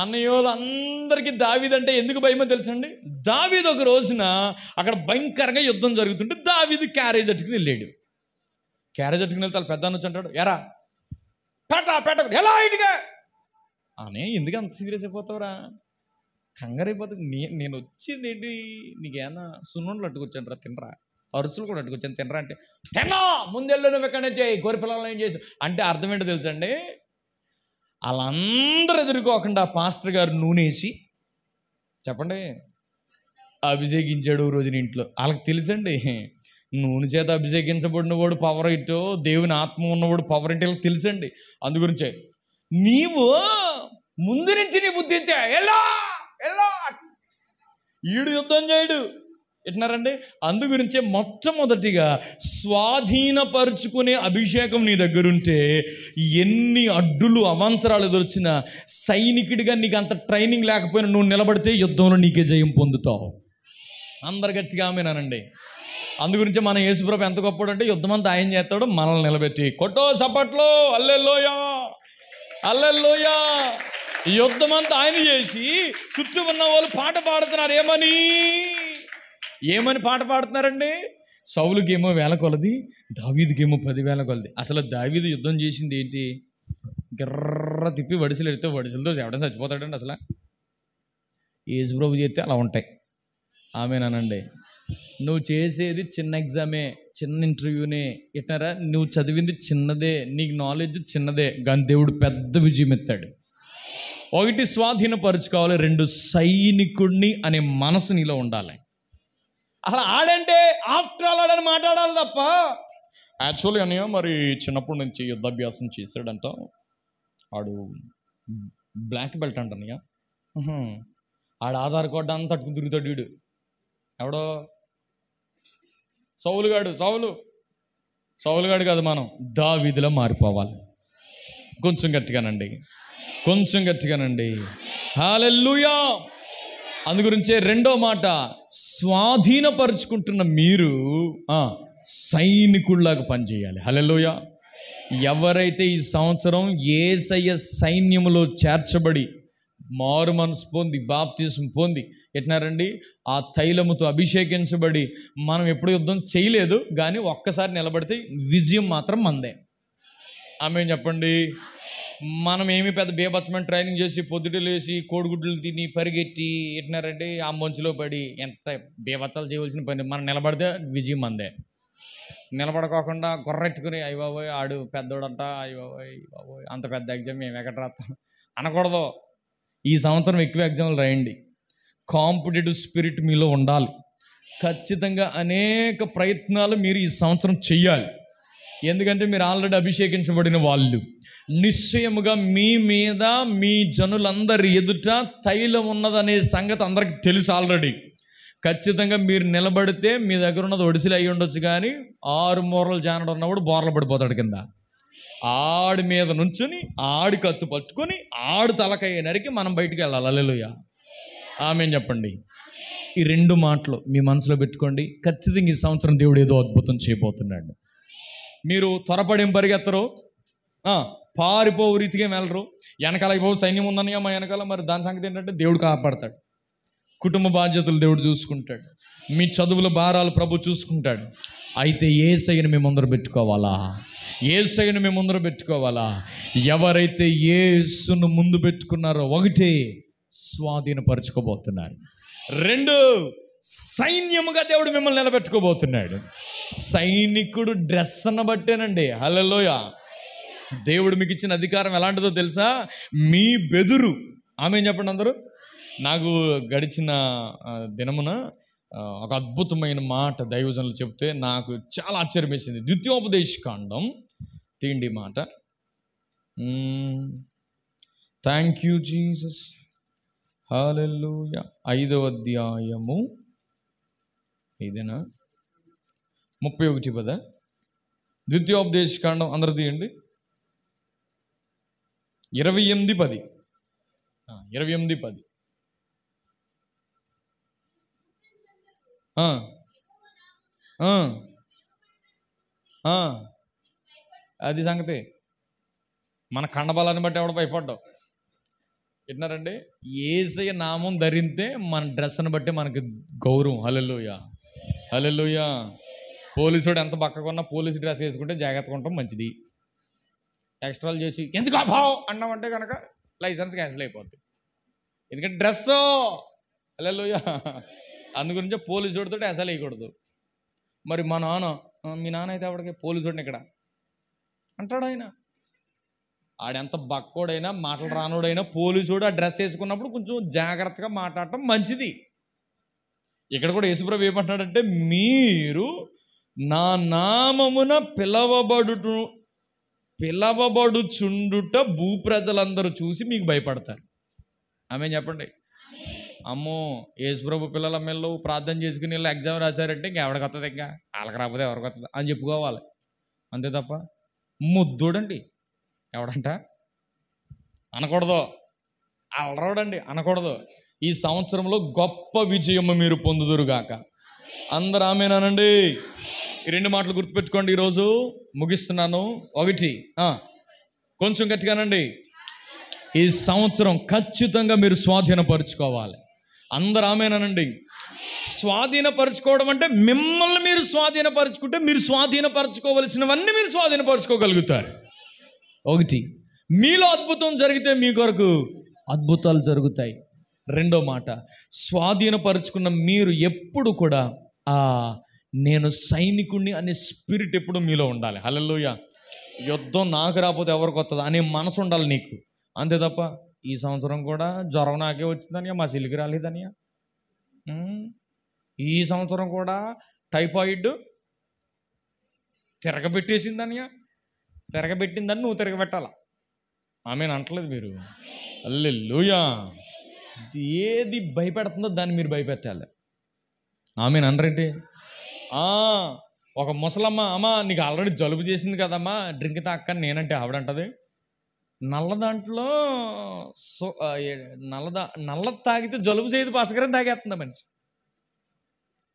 అన్నయ్యోళ్ళు, అందరికీ దావీదంటే ఎందుకు భయమో తెలుసండి? దావీదు ఒక రోజున అక్కడ భయంకరంగా యుద్ధం జరుగుతుంటే దావీదు క్యారేజ్ అట్టుకుని వెళ్ళాడు. క్యారేజ్ అట్టుకుని వెళ్తే వాళ్ళ పెద్ద అనొచ్చు అంటాడు, ఎరా పెట్ట ఎలా ఇంటిగా అని, ఎందుకు అంత సీరియస్ అయిపోతావురా, కంగారు అయిపోతావు. నేను వచ్చింది ఏంటి, నీకేమన్నా సున్నుండలు అట్టుకొచ్చాను రా, తినరా, అరుసులు కూడా అట్టుకొచ్చాను తినరా అంటే, తిన్నా ముందెళ్ళు నువ్వు ఎక్కడి నుంచి గొర్రె పిల్లలు ఏం చేసి అంటే అర్థం ఏంటో తెలుసండి? వాళ్ళందరూ ఎదుర్కోకుండా పాస్టర్ గారు నూనెసి చెప్పండి అభిషేకించాడు రోజున ఇంట్లో. వాళ్ళకి తెలుసండి, నూనె చేత అభిషేకించబడిన వాడు పవర్ ఇట్టో, దేవుని ఆత్మ ఉన్నవాడు పవర్ ఇంటి తెలుసండి. అందుగురించే నీవు ముందు నుంచి నీ బుద్ధి ఇంతే, ఎలా ఎలా ఈడు యుద్ధం చేయడు ఎట్టినారండి. అందుగురించే మొట్టమొదటిగా స్వాధీనపరుచుకునే అభిషేకం నీ దగ్గరుంటే ఎన్ని అడ్డులు అవాంతరాలు ఎదురొచ్చినా సైనికుడిగా నీకు అంత ట్రైనింగ్ లేకపోయినా నువ్వు నిలబడితే యుద్ధంలో నీకే జయం పొందుతావు. అందరు గట్టిగా ఆమేనండి. అందుగురించి మన యేసుప్రభు ఎంత గొప్పడు అంటే యుద్ధం అంతా ఆయన చేస్తాడు, మనల్ని నిలబెట్టి కొట్టో సపట్లో హల్లెలూయా హల్లెలూయా. యుద్ధం అంతా ఆయన చేసి చుట్టూ ఉన్న వాళ్ళు పాట పాడుతున్నారు. ఏమని పాట పాడుతున్నారండి? సౌలుకేమో 1000 కొలది, దావీదుకేమో 10,000 కొలది. అసలు దావీదు యుద్ధం చేసింది ఏంటి? గిర్ర తిప్పి వడిసెలు ఎడితే వడిసెలతో ఎవడ చచ్చిపోతాడండి. అసలు యేసుప్రభు చేస్తే అలా ఉంటాయి. ఆమేనండి. నువ్వు చేసేది చిన్న ఎగ్జామే, చిన్న ఇంటర్వ్యూనే, ఎట్టారా నువ్వు చదివింది చిన్నదే, నీకు నాలెడ్జ్ చిన్నదే, కానీ దేవుడు పెద్ద విజయం ఎత్తాడు. 1 స్వాధీనపరుచుకోవాలి, 2 సైనికుడిని అనే మనసు నీలో ఉండాలి. అసలు ఆడంటే ఆఫ్టర్ ఆల్ ఆడని మాట్లాడాలి తప్ప, యాక్చువల్లీ అన్నయ్య మరి చిన్నప్పటి నుంచి యుద్ధాభ్యాసం చేశాడంట, ఆడు బ్లాక్ బెల్ట్ అంటన్నయ్య, ఆడ ఆధార్ కార్డు అంతా అట్టుకు తిరుగుతాడు వీడు. ఎవడో సౌలుగాడు కాదు, మనం దావీదులా మారిపోవాలి. కొంచెం గట్టిగానండి హల్లెలూయా. అందుగురించే రెండో మాట, స్వాధీనపరుచుకుంటున్న మీరు సైనికుల్లాగా పనిచేయాలి. హల్లెలూయా. ఎవరైతే ఈ సంవత్సరం యేసయ్య సైన్యములో చేర్చబడి మారు మనసు పొంది బాప్తిసం పొంది ఎట్నారండి ఆ తైలముతో అభిషేకించబడి, మనం ఎప్పుడు యుద్ధం చేయలేదు కానీ ఒక్కసారి నిలబడితే విజయం మాత్రం మందే. ఆమేన్ చెప్పండి. మనం ఏమి పెద్ద బేబత్సమైన ట్రైనింగ్ చేసి పొద్దుటలు వేసి కోడిగుడ్లు తిని పరిగెట్టి ఎట్టినారంటే ఆ మంచులో పడి ఎంత బేబత్సాలు చేయవలసిన పని. మనం నిలబడితే విజయం మందే. నిలబడుకోకుండా గొర్రెట్టుకుని అయ్య బాబోయ్ ఆడు పెద్దోడంట, అయ్య బాబోయ్ అంత పెద్ద ఎగ్జామ్ మేము ఎక్కడ రాస్తాం అనకూడదు. ఈ సంవత్సరం ఎక్కువ ఎగ్జామ్లు రాయండి. కాంపిటేటివ్ స్పిరిట్ మీలో ఉండాలి. ఖచ్చితంగా అనేక ప్రయత్నాలు మీరు ఈ సంవత్సరం చెయ్యాలి. ఎందుకంటే మీరు ఆల్రెడీ అభిషేకించబడిన వాళ్ళు. నిశ్చయముగా మీ మీద మీ జనులందరి ఎదుట తైలం ఉన్నదనే సంగతి అందరికీ తెలుసు ఆల్రెడీ. ఖచ్చితంగా మీరు నిలబడితే మీ దగ్గర ఉన్నది ఒడిసిలు అయ్యి ఉండొచ్చు, కానీ 6 మూరలు జానడు ఉన్నవాడు బోర్ల పడిపోతాడు కింద. ఆడి మీద నుంచుని ఆడి కత్తు పట్టుకొని ఆడు తలకాయ నరికి మనం బయటికి వెళ్ళాలి. హల్లెలూయా. ఆమేన్ చెప్పండి. ఈ 2 మాటలు మీ మనసులో పెట్టుకోండి. ఖచ్చితంగా ఈ సంవత్సరం దేవుడు ఏదో అద్భుతం చేయబోతున్నాడు. మీరు త్వరపడేం పరిగెత్తరు, పారిపోవు రీతిగా వెళ్ళరు. వెనకాల అయిపో సైన్యం ఉందని మా వెనకాల, మరి దాని సంగతి ఏంటంటే దేవుడు కాపాడతాడు. కుటుంబ బాధ్యతలు దేవుడు చూసుకుంటాడు. మీ చదువుల భారాలు ప్రభు చూసుకుంటాడు. అయితే యేసయ్యను మేము ముందర పెట్టుకోవాలా. ఎవరైతే యేసును ముందు పెట్టుకున్నారో 1 స్వాధీనపరచుకోబోతున్నారు, 2 సైన్యముగా దేవుడు మిమ్మల్ని నిలబెట్టుకోబోతున్నాడు. సైనికుడు డ్రెస్ అన్న బట్టేనండి. హల్లెలూయా. దేవుడు మీకు ఇచ్చిన అధికారం ఎలాంటిదో తెలుసా? మీ బెదురు. ఆమేన్ చెప్పండి అందరూ. నాకు గడిచిన దినమున ఒక అద్భుతమైన మాట దైవజనులు చెప్తే నాకు చాలా ఆశ్చర్యం వేసింది. ద్వితీయోపదేశకాండం తీండి మాట. Thank you Jesus. హల్లెలూయా. 5వ అధ్యాయము, ఇదేనా 31 పద, ద్వితీయోపదేశకాండం అందరూ తీయండి. 28:10. 28:10. అది సంగతి. మన కండబలాన్ని బట్టి ఎవడ భయపడ్డావు వింటున్నారండి. యేసయ్య నామం ధరిస్తే మన డ్రెస్ని బట్టి మనకి గౌరవం. హల్లెలూయా, హల్లెలూయా. పోలీసుడు ఎంత బక్కకున్నా పోలీసు డ్రెస్ వేసుకుంటే జాగ్రత్తగా ఉంటాం, మంచిది. ఎక్స్ట్రాలు చేసి ఎందుకు అభావం అన్నామంటే కనుక లైసెన్స్ క్యాన్సిల్ అయిపోద్ది. ఎందుకంటే డ్రెస్. హల్లెలూయా. అందుగురించి పోలీసుడితో అసలు వేయకూడదు. మరి మా నాన్న, మీ నాన్న అయితే ఆవిడకి పోలీసుడిని ఇక్కడ అంటాడు. ఆయన ఆడెంత బక్కోడైనా మాటలు రానోడైనా పోలీసుడు ఆ డ్రెస్ వేసుకున్నప్పుడు కొంచెం జాగ్రత్తగా మాట్లాడటం మంచిది. ఇక్కడ కూడా యేసుప్రభు ఏమంటున్నాడంటే, మీరు నా నామమున పిలవబడుచుండుట భూప్రజలందరూ చూసి మీకు భయపడతారు. ఆమె చెప్పండి. అమ్మో, యేసుప్రభు పిల్లల మెల్లో ప్రార్థన చేసుకుని వీళ్ళు ఎగ్జామ్ రాశారంటే ఇంకెవడికి వస్తుంది, ఇంకా వాళ్ళకి రాకపోతే ఎవరికి వస్తుంది అని చెప్పుకోవాలి. అంతే తప్ప ముద్దుడండి ఎవడంట అనకూడదు, అలరవడండి అనకూడదు. ఈ సంవత్సరంలో గొప్ప విజయము మీరు పొందుదురుగాక. అందరూ ఆమేనండి. ఈ 2 మాటలు గుర్తుపెట్టుకోండి. ఈరోజు ముగిస్తున్నాను. 1, కొంచెం గట్టిగానండి, ఈ సంవత్సరం ఖచ్చితంగా మీరు స్వాధీనపరుచుకోవాలి. అందరూ ఆమేనండి. స్వాధీనపరచుకోవడం అంటే మిమ్మల్ని మీరు స్వాధీనపరచుకుంటే మీరు స్వాధీనపరచుకోవలసినవన్నీ మీరు స్వాధీనపరచుకోగలుగుతారు. 1, మీలో అద్భుతం జరిగితే మీ కొరకు అద్భుతాలు జరుగుతాయి. 2వ మాట, స్వాధీనపరుచుకున్న మీరు ఎప్పుడు కూడా నేను సైనికుడిని అనే స్పిరిట్ ఎప్పుడు మీలో ఉండాలి. హల్లెలూయా. యుద్ధం నాకు రాకపోతే ఎవరికి వస్తుంది అనే మనసు ఉండాలి నీకు. అంతే తప్ప ఈ సంవత్సరం కూడా జ్వరం నాకే వచ్చిందనియా, మా సిలికి రాలేదనియా, ఈ సంవత్సరం కూడా టైఫాయిడ్ తిరగబెట్టేసిందనియా, తిరగబెట్టిందని నువ్వు తిరగబెట్టాలా. ఆమెను అంటలేదు మీరు. హల్లెలూయా. ఏది భయపెడుతుందో దాన్ని మీరు భయపెట్టాలి. ఆమెను అనరేంటి. ఒక ముసలమ్మ, అమ్మ నీకు ఆల్రెడీ జలుబు చేసింది కదమ్మా, డ్రింక్ తాక్కని నేనంటే ఆవిడంటది, నల్ల దాంట్లో నల్ల తాగితే జలుబు చేయదు పాసకరం తాగేస్తుంది మనిషి,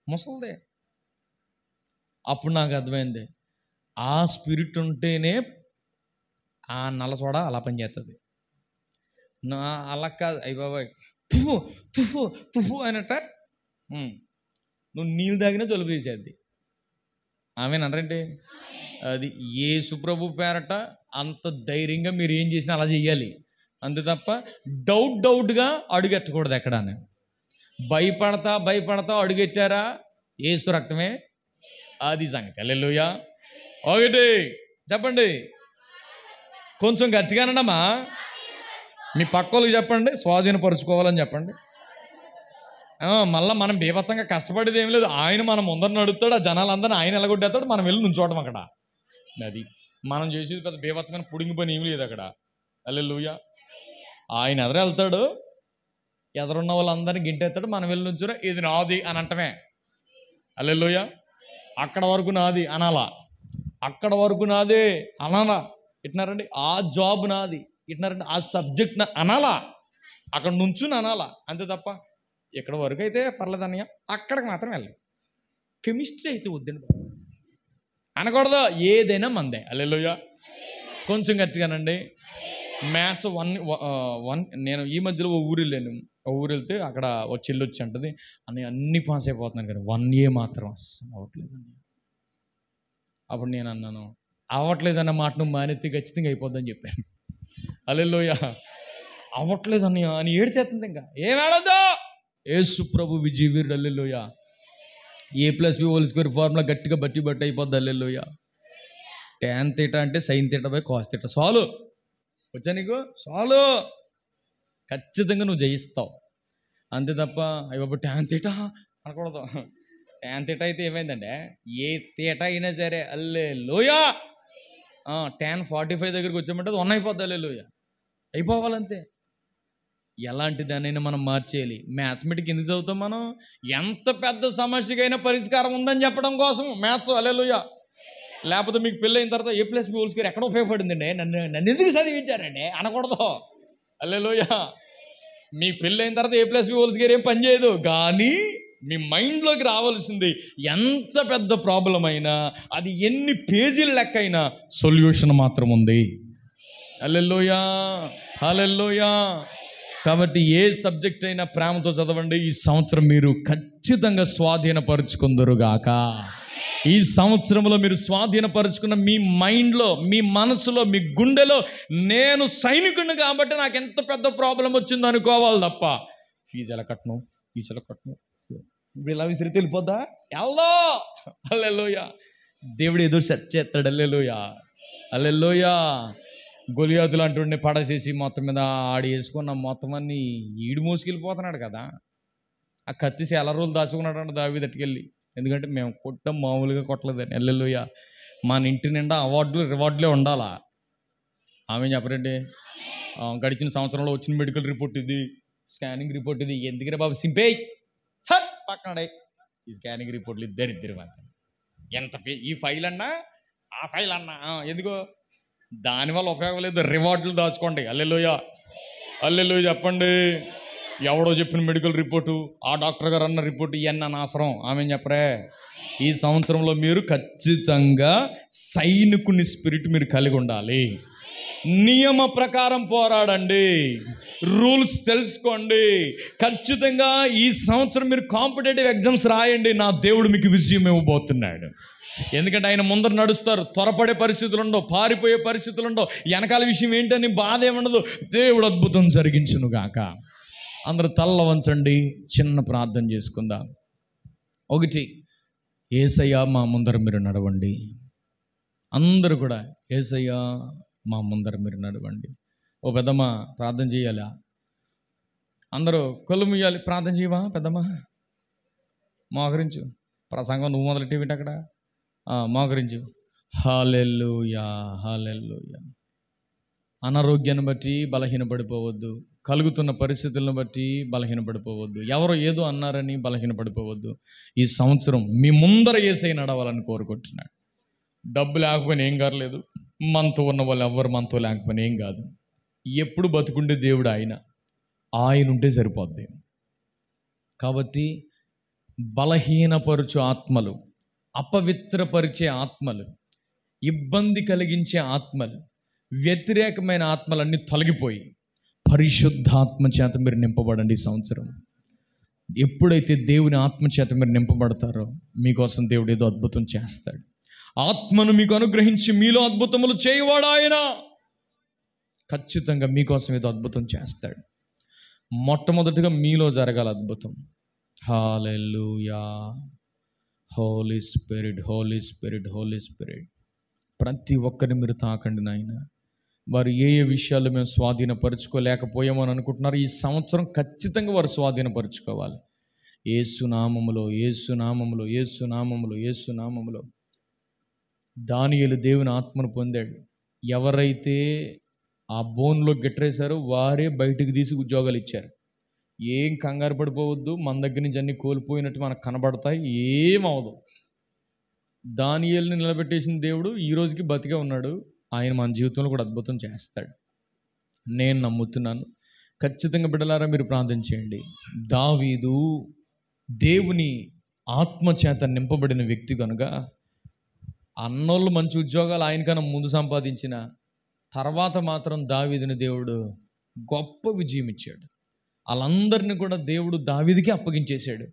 ముసలిదే. అప్పుడు నాకు అర్థమైంది, ఆ స్పిరిట్ ఉంటేనే ఆ నల్ల సోడా అలా పనిచేస్తుంది. అలా కాదు, అయ్య బాబాయ్ తుఫు తుఫు తుఫు అనట నువ్వు నీళ్ళు తాగినా జలుబు చేసేది. ఆమెనంటారంటే అది యేసుప్రభు పేరట అంత ధైర్యంగా మీరు ఏం చేసినా అలా చెయ్యాలి. అంతే తప్ప డౌట్గా అడుగెట్టకూడదు. ఎక్కడ భయపడతా అడుగెట్టారా యేసు రక్తమే అది సంగతి. హల్లెలూయా. 1 చెప్పండి, కొంచెం గట్టిగానమ్మా. మీ పక్కోళ్ళకి చెప్పండి, స్వాధీనపరుచుకోవాలని చెప్పండి. మళ్ళీ మనం బీభత్సంగా కష్టపడేది ఏం లేదు. ఆయన మనం ముందర నడుస్తాడు, ఆ జనాలందరినీ ఆయన ఎలగొట్టేస్తాడు, మనం వెళ్ళి నుంచోవడం అక్కడ. అది మనం చేసేది పెద్ద బీభత్సమైన పుడింగి పని ఏమి లేదు అక్కడ. హల్లెలూయా. ఆయన ఎదురు వెళ్తాడు, ఎదురున్న వాళ్ళందరినీ గింటేస్తాడు, మనం వెళ్ళి నుంచురా ఇది నాది అని అంటమే. హల్లెలూయా. అక్కడ వరకు నాది అనాలా, అక్కడ వరకు నాదే అనాలా. ఇట్నారండి, ఆ జాబ్ నాది ఇట్నారండి, ఆ సబ్జెక్ట్ అనాలా, అక్కడ నుంచుని అనాలా. అంతే తప్ప ఇక్కడ వరకు అయితే పర్లేదన్నయ్య, అక్కడికి మాత్రం వెళ్ళాలి. కెమిస్ట్రీ అయితే వద్దండి అనకూడదు, ఏదైనా మందే. హల్లెలూయా. కొంచెం గట్టిగానండి. మ్యాథ్స్ 1 నేను ఈ మధ్యలో ఓ ఊరు వెళ్తే అక్కడ ఒక చెల్లి వచ్చి అంటది, అన్నీ పాస్ అయిపోతున్నాను కానీ 1A మాత్రం అస్సలు అవ్వట్లేదండి. అప్పుడు నేను అన్నాను, అవ్వట్లేదన్న మాట నువ్వు మానేత్తే ఖచ్చితంగా అయిపోద్దని చెప్పాను. హల్లెలూయా. అవ్వట్లేదన్నయ్య అని ఏడ్చేస్తుంది. ఇంకా ఏమేడద్దు, యేసు ప్రభు విజయవీరుడు. హల్లెలూయా. A+B² ఫార్ములా గట్టిగా బట్టి అయిపోద్ది. హల్లెలూయా. tan θ అంటే sin θ / cos θ. చాలు వచ్చా నీకు, చాలు, ఖచ్చితంగా నువ్వు జయిస్తావు. అంతే తప్ప అయ్యో tan θ అనకూడదు. tan θ అయితే ఏమైందంటే ఏ తీట అయినా సరే హల్లెలూయా. tan 45 దగ్గరికి వచ్చామంటే అది 1 అయిపోద్ది. హల్లెలూయా. అయిపోవాలంతే. ఎలాంటి దానైనా మనం మార్చేయాలి. మ్యాథమెటిక్స్ ఎందుకు చదువుతాం మనం? ఎంత పెద్ద సమస్యకైనా పరిష్కారం ఉందని చెప్పడం కోసం మ్యాథ్స్. హల్లెలూయా. లేకపోతే మీకు పెళ్ళైన తర్వాత A+B² ఎక్కడ ఉపయోగపడిందండి, నన్ను ఎందుకు చదివించారండి అనకూడదు. హల్లెలూయా. మీ పెళ్ళైన తర్వాత A+B² ఏం పని చేయదు. కానీ మీ మైండ్లోకి రావాల్సింది ఎంత పెద్ద ప్రాబ్లం అయినా, అది ఎన్ని పేజీల లెక్క అయినా సొల్యూషన్ మాత్రం ఉంది. హల్లెలూయా, హల్లెలూయా. కాబట్టి ఏ సబ్జెక్ట్ అయినా ప్రేమతో చదవండి. ఈ సంవత్సరం మీరు ఖచ్చితంగా స్వాధీనపరుచుకుందరుగాక. ఈ సంవత్సరంలో మీరు స్వాధీనపరుచుకున్న మీ మైండ్లో, మీ మనసులో, మీ గుండెలో, నేను సైనికుడిని కాబట్టి నాకు ఎంత పెద్ద ప్రాబ్లం వచ్చిందో అనుకోవాలి తప్ప, ఫీజు ఎలా కట్టను, ఇప్పుడు ఇలా విసిరి తెలిపోద్దా ఎల్దో. హల్లెలూయా. దేవుడు ఏదో సెట్ చేస్తాడు. హల్లెలూయా, హల్లెలూయా. గొలియాతు లాంటి పడచేసి మొత్తం మీద ఆడి వేసుకున్న మొత్తం అన్ని ఈడు మోసుకెళ్ళిపోతున్నాడు కదా. ఆ కత్తిసి ఎలా రోజులు దాచుకున్నాడు దావీదు తట్టుకెళ్ళి. ఎందుకంటే మేము కొట్టం మామూలుగా కొట్టలేదని. హల్లెలూయా. మన ఇంటి నిండా అవార్డులు రివార్డులే ఉండాలా. ఆమె చెప్పరండి, గడిచిన సంవత్సరంలో వచ్చిన మెడికల్ రిపోర్ట్ ఇది, స్కానింగ్ రిపోర్ట్ ఇది. ఎందుకురా బాబు సింపే పక్కనడే ఈ స్కానింగ్ రిపోర్ట్లు ఇద్దరు అంత ఎంత ఈ ఫైల్ అన్నా ఆ ఫైల్ అన్నా ఎందుకో దానివల్ల ఉపయోగం లేదు. రివార్డులు దాచుకోండి. హల్లెలూయా, హల్లెలూయా చెప్పండి. ఎవడో చెప్పిన మెడికల్ రిపోర్టు, ఆ డాక్టర్ గారు అన్న రిపోర్టు, ఇవన్నీ అనవసరం. ఆమె చెప్పరే. ఈ సంవత్సరంలో మీరు ఖచ్చితంగా సైనికుని స్పిరిట్ మీరు కలిగి ఉండాలి. నియమ ప్రకారం పోరాడండి, రూల్స్ తెలుసుకోండి. ఖచ్చితంగా ఈ సంవత్సరం మీరు కాంపిటేటివ్ ఎగ్జామ్స్ రాయండి. నా దేవుడు మీకు విజయం ఇవ్వబోతున్నాడు. ఎందుకంటే ఆయన ముందర నడుస్తారు. త్వరపడే పరిస్థితులు ఉండవు, పారిపోయే పరిస్థితులు ఉండవు, వెనకాల విషయం ఏంటని బాధ ఏముండదు. దేవుడు అద్భుతం జరిగించును గాక. అందరూ తల్ల వంచండి, చిన్న ప్రార్థన చేసుకుందాం. ఒకటి, యేసయ్యా మా ముందర మీరు నడవండి. అందరూ కూడా యేసయ్యా మా ముందర మీరు నడవండి. ఓ పెద్దమ్మ ప్రార్థన చేయాలా? అందరూ కళ్ళు ముయ్యాలి. ప్రార్థన చేయవా పెద్దమ్మ? మోకరించు. ప్రసంగం నువ్వు మొదలెట్టేవిటి అక్కడ? మోకరించు. హల్లెలూయా, హల్లెలూయా. అనారోగ్యాన్ని బట్టి బలహీనపడిపోవద్దు, కలుగుతున్న పరిస్థితులను బట్టి బలహీనపడిపోవద్దు, ఎవరో ఏదో అన్నారని బలహీనపడిపోవద్దు. ఈ సంవత్సరం మీ ముందర యేసయ్య నడవాలని కోరుకుంటున్నాడు. డబ్బు లేకపోయినా ఏం కాలేదు, మనతో ఉన్న వాళ్ళు ఎవ్వరు మనతో లేకపోయినా ఏం కాదు. ఎప్పుడు బతుకుండే దేవుడు ఆయన ఉంటే సరిపోద్ది. కాబట్టి బలహీనపరుచు ఆత్మలు, అపవిత్రపరిచే ఆత్మలు, ఇబ్బంది కలిగించే ఆత్మలు, వ్యతిరేకమైన ఆత్మలన్నీ తొలగిపోయి పరిశుద్ధాత్మ చేత మీరు నింపబడండి. ఈ సంవత్సరం ఎప్పుడైతే దేవుని ఆత్మ చేత మీరు నింపబడతారో మీకోసం దేవుడు ఏదో అద్భుతం చేస్తాడు. ఆత్మను మీకు అనుగ్రహించి మీలో అద్భుతములు చేయవాడు ఆయన. ఖచ్చితంగా మీకోసం ఏదో అద్భుతం చేస్తాడు. మొట్టమొదటిగా మీలో జరగాలి అద్భుతం. Hallelujah. Holy spirit, holy spirit, holy spirit. ప్రతి ఒక్కరిని మీరు తాకండి నాయన. వారు ఏ ఏ విషయాల్లో మేము స్వాధీనపరుచుకోలేకపోయామో అని అనుకుంటున్నారు, ఈ సంవత్సరం ఖచ్చితంగా వారు స్వాధీనపరుచుకోవాలి. యేసు నామములో, యేసు నామములో, యేసు నామములో, యేసు నామములో. దానియేలు దేవుని ఆత్మను పొందాడు. ఎవరైతే ఆ బోన్లో గెట్టరేశారో వారే బయటికి తీసి ఉద్యోగాలు ఇచ్చారు. ఏం కంగారు పడిపోవద్దు, మన దగ్గర నుంచి అన్నీ కోల్పోయినట్టు మనకు కనబడతాయి, ఏమవదు. దానియేలుని నిలబెట్టేసిన దేవుడు ఈ రోజుకి బతికే ఉన్నాడు. ఆయన మన జీవితంలో కూడా అద్భుతం చేస్తాడు, నేను నమ్ముతున్నాను. ఖచ్చితంగా బిడ్డలారా మీరు ప్రార్థన చేయండి. దావీదు దేవుని ఆత్మచేత నింపబడిన వ్యక్తి కనుక అన్నోళ్ళు మంచి ఉద్యోగాలు ఆయనకన్నా ముందు సంపాదించిన తర్వాత మాత్రం దావీదుని దేవుడు గొప్ప విజయం ఇచ్చాడు. వాళ్ళందరినీ కూడా దేవుడు దావీదుకి అప్పగించేశాడు.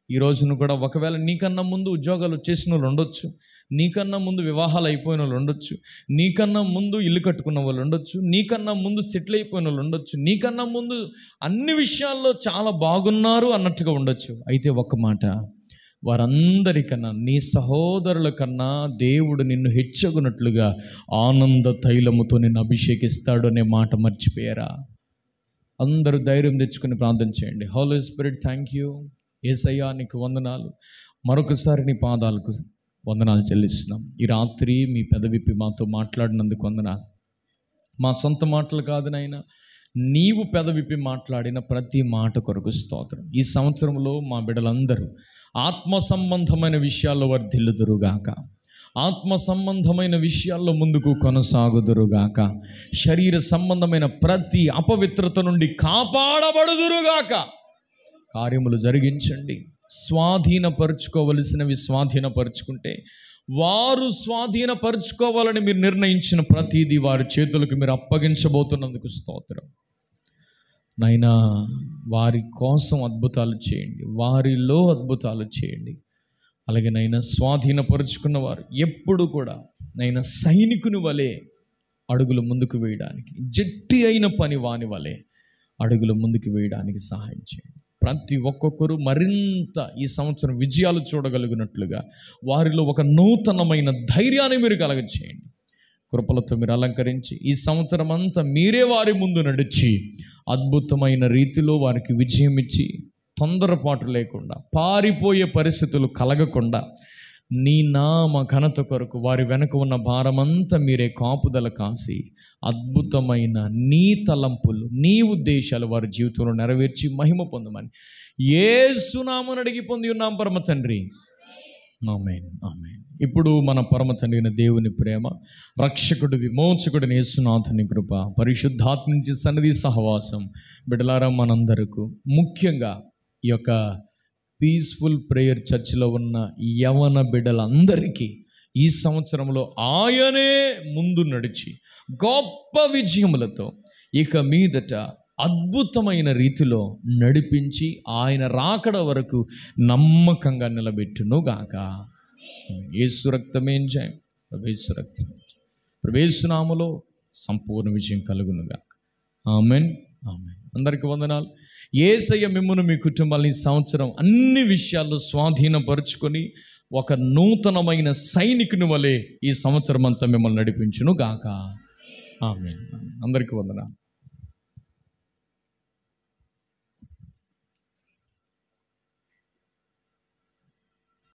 ఈ రోజును కూడా ఒకవేళ నీకన్నా ముందు ఉద్యోగాలు వచ్చేసిన వాళ్ళు ఉండొచ్చు, నీకన్నా ముందు వివాహాలు అయిపోయిన వాళ్ళు ఉండొచ్చు, నీకన్నా ముందు ఇల్లు కట్టుకున్న వాళ్ళు ఉండొచ్చు, నీకన్నా ముందు సెటిల్ అయిపోయిన వాళ్ళు ఉండొచ్చు, నీకన్నా ముందు అన్ని విషయాల్లో చాలా బాగున్నారు అన్నట్టుగా ఉండొచ్చు. అయితే ఒక్క మాట, వారందరికన్నా నీ సహోదరుల కన్నా దేవుడు నిన్ను హెచ్చగునట్లుగా ఆనంద తైలముతో నిన్ను అభిషేకిస్తాడు అనే మాట మర్చిపోయారా? అందరూ ధైర్యం తెచ్చుకుని ప్రార్థన చేయండి. Holy spirit, thank you. యేసయ్యా నీకు వందనాలు. మరొకసారి నీ పాదాలకు వందనాలు చెల్లిస్తున్నాం. ఈ రాత్రి మీ పెదవిప్పి మాతో మాట్లాడినందుకు వందనాలు. మా సొంత మాటలు కాదు నాయనా, నీవు పెదవిప్పి మాట్లాడిన ప్రతి మాట కొరకు స్తోత్రం. ఈ సంవత్సరంలో మా బిడ్డలందరూ ఆత్మ సంబంధమైన విషయాల్లో వర్ధిల్లుదురుగాక, ఆత్మ సంబంధమైన విషయాల్లో ముందుకు కొనసాగుదురుగాక, శరీర సంబంధమైన ప్రతి అపవిత్రత నుండి కాపాడబడుదురుగాక. కార్యములు జరిగించండి. స్వాధీనపరుచుకోవలసినవి స్వాధీనపరుచుకుంటే, వారు స్వాధీనపరుచుకోవాలని మీరు నిర్ణయించిన ప్రతిదీ వారి చేతులకు మీరు అప్పగించబోతున్నందుకు స్తోత్రం. నైనా వారి కోసం అద్భుతాలు చేయండి, వారిలో అద్భుతాలు చేయండి. అలాగే నైనా స్వాధీనపరుచుకున్న వారు ఎప్పుడు కూడా నైనా సైనికుని వలె అడుగులు ముందుకు వేయడానికి, జట్టి అయిన పని వాని వలె అడుగులు ముందుకు వేయడానికి సహాయం చేయండి. ప్రతి ఒక్కొక్కరు మరింత ఈ సంవత్సరం విజయాలు చూడగలిగినట్లుగా వారిలో ఒక నూతనమైన ధైర్యాన్ని మీరు కలగచేయండి. కృపలతో మీరు అలంకరించి ఈ సంవత్సరం అంతా మీరే వారి ముందు నడిచి అద్భుతమైన రీతిలో వారికి విజయం ఇచ్చి, తొందరపాటు లేకుండా, పారిపోయే పరిస్థితులు కలగకుండా, నీ నామ ఘనత కొరకు వారి వెనుక ఉన్న భారమంతా మీరే కాపుదల కాసి అద్భుతమైన నీ తలంపులు, నీ ఉద్దేశాలు వారి జీవితంలో నెరవేర్చి మహిమ పొందమని యేసు నామమున అడిగి పొంది ఉన్నాం పరమ తండ్రి. ఆమేన్, ఆమేన్. ఇప్పుడు మన పరమ తండ్రి అయిన దేవుని ప్రేమ, రక్షకుడు విమోచకుడిని యేసునాథుని కృప, పరిశుద్ధాత్మ నుంచి సన్నిధి సహవాసం బిడ్డలారా మనందరకు, ముఖ్యంగా ఈ యొక్క పీస్ఫుల్ ప్రేయర్ చర్చిలో ఉన్న యవన బిడ్డలందరికీ ఈ సంవత్సరంలో ఆయనే ముందు నడిచి గొప్ప విజయములతో ఇక మీదట అద్భుతమైన రీతిలో నడిపించి ఆయన రాకడ వరకు నమ్మకంగా నిలబెట్టును గాక. యేసు రక్తమేం జయం, యేసు రక్తం, యేసు నామములో సంపూర్ణ విజయం కలుగును గాక. ఆమేన్, ఆమేన్. అందరికీ వందనాలు. యేసయ్య మిమ్మును మీ కుటుంబాన్ని ఈ సంవత్సరం అన్ని విషయాల్లో స్వాధీనపరుచుకొని ఒక నూతనమైన సైనికుని వలె ఈ సంవత్సరం అంతా మిమ్మల్ని నడిపించును గాక. ఆమేన్. అందరికీ వందనాలు.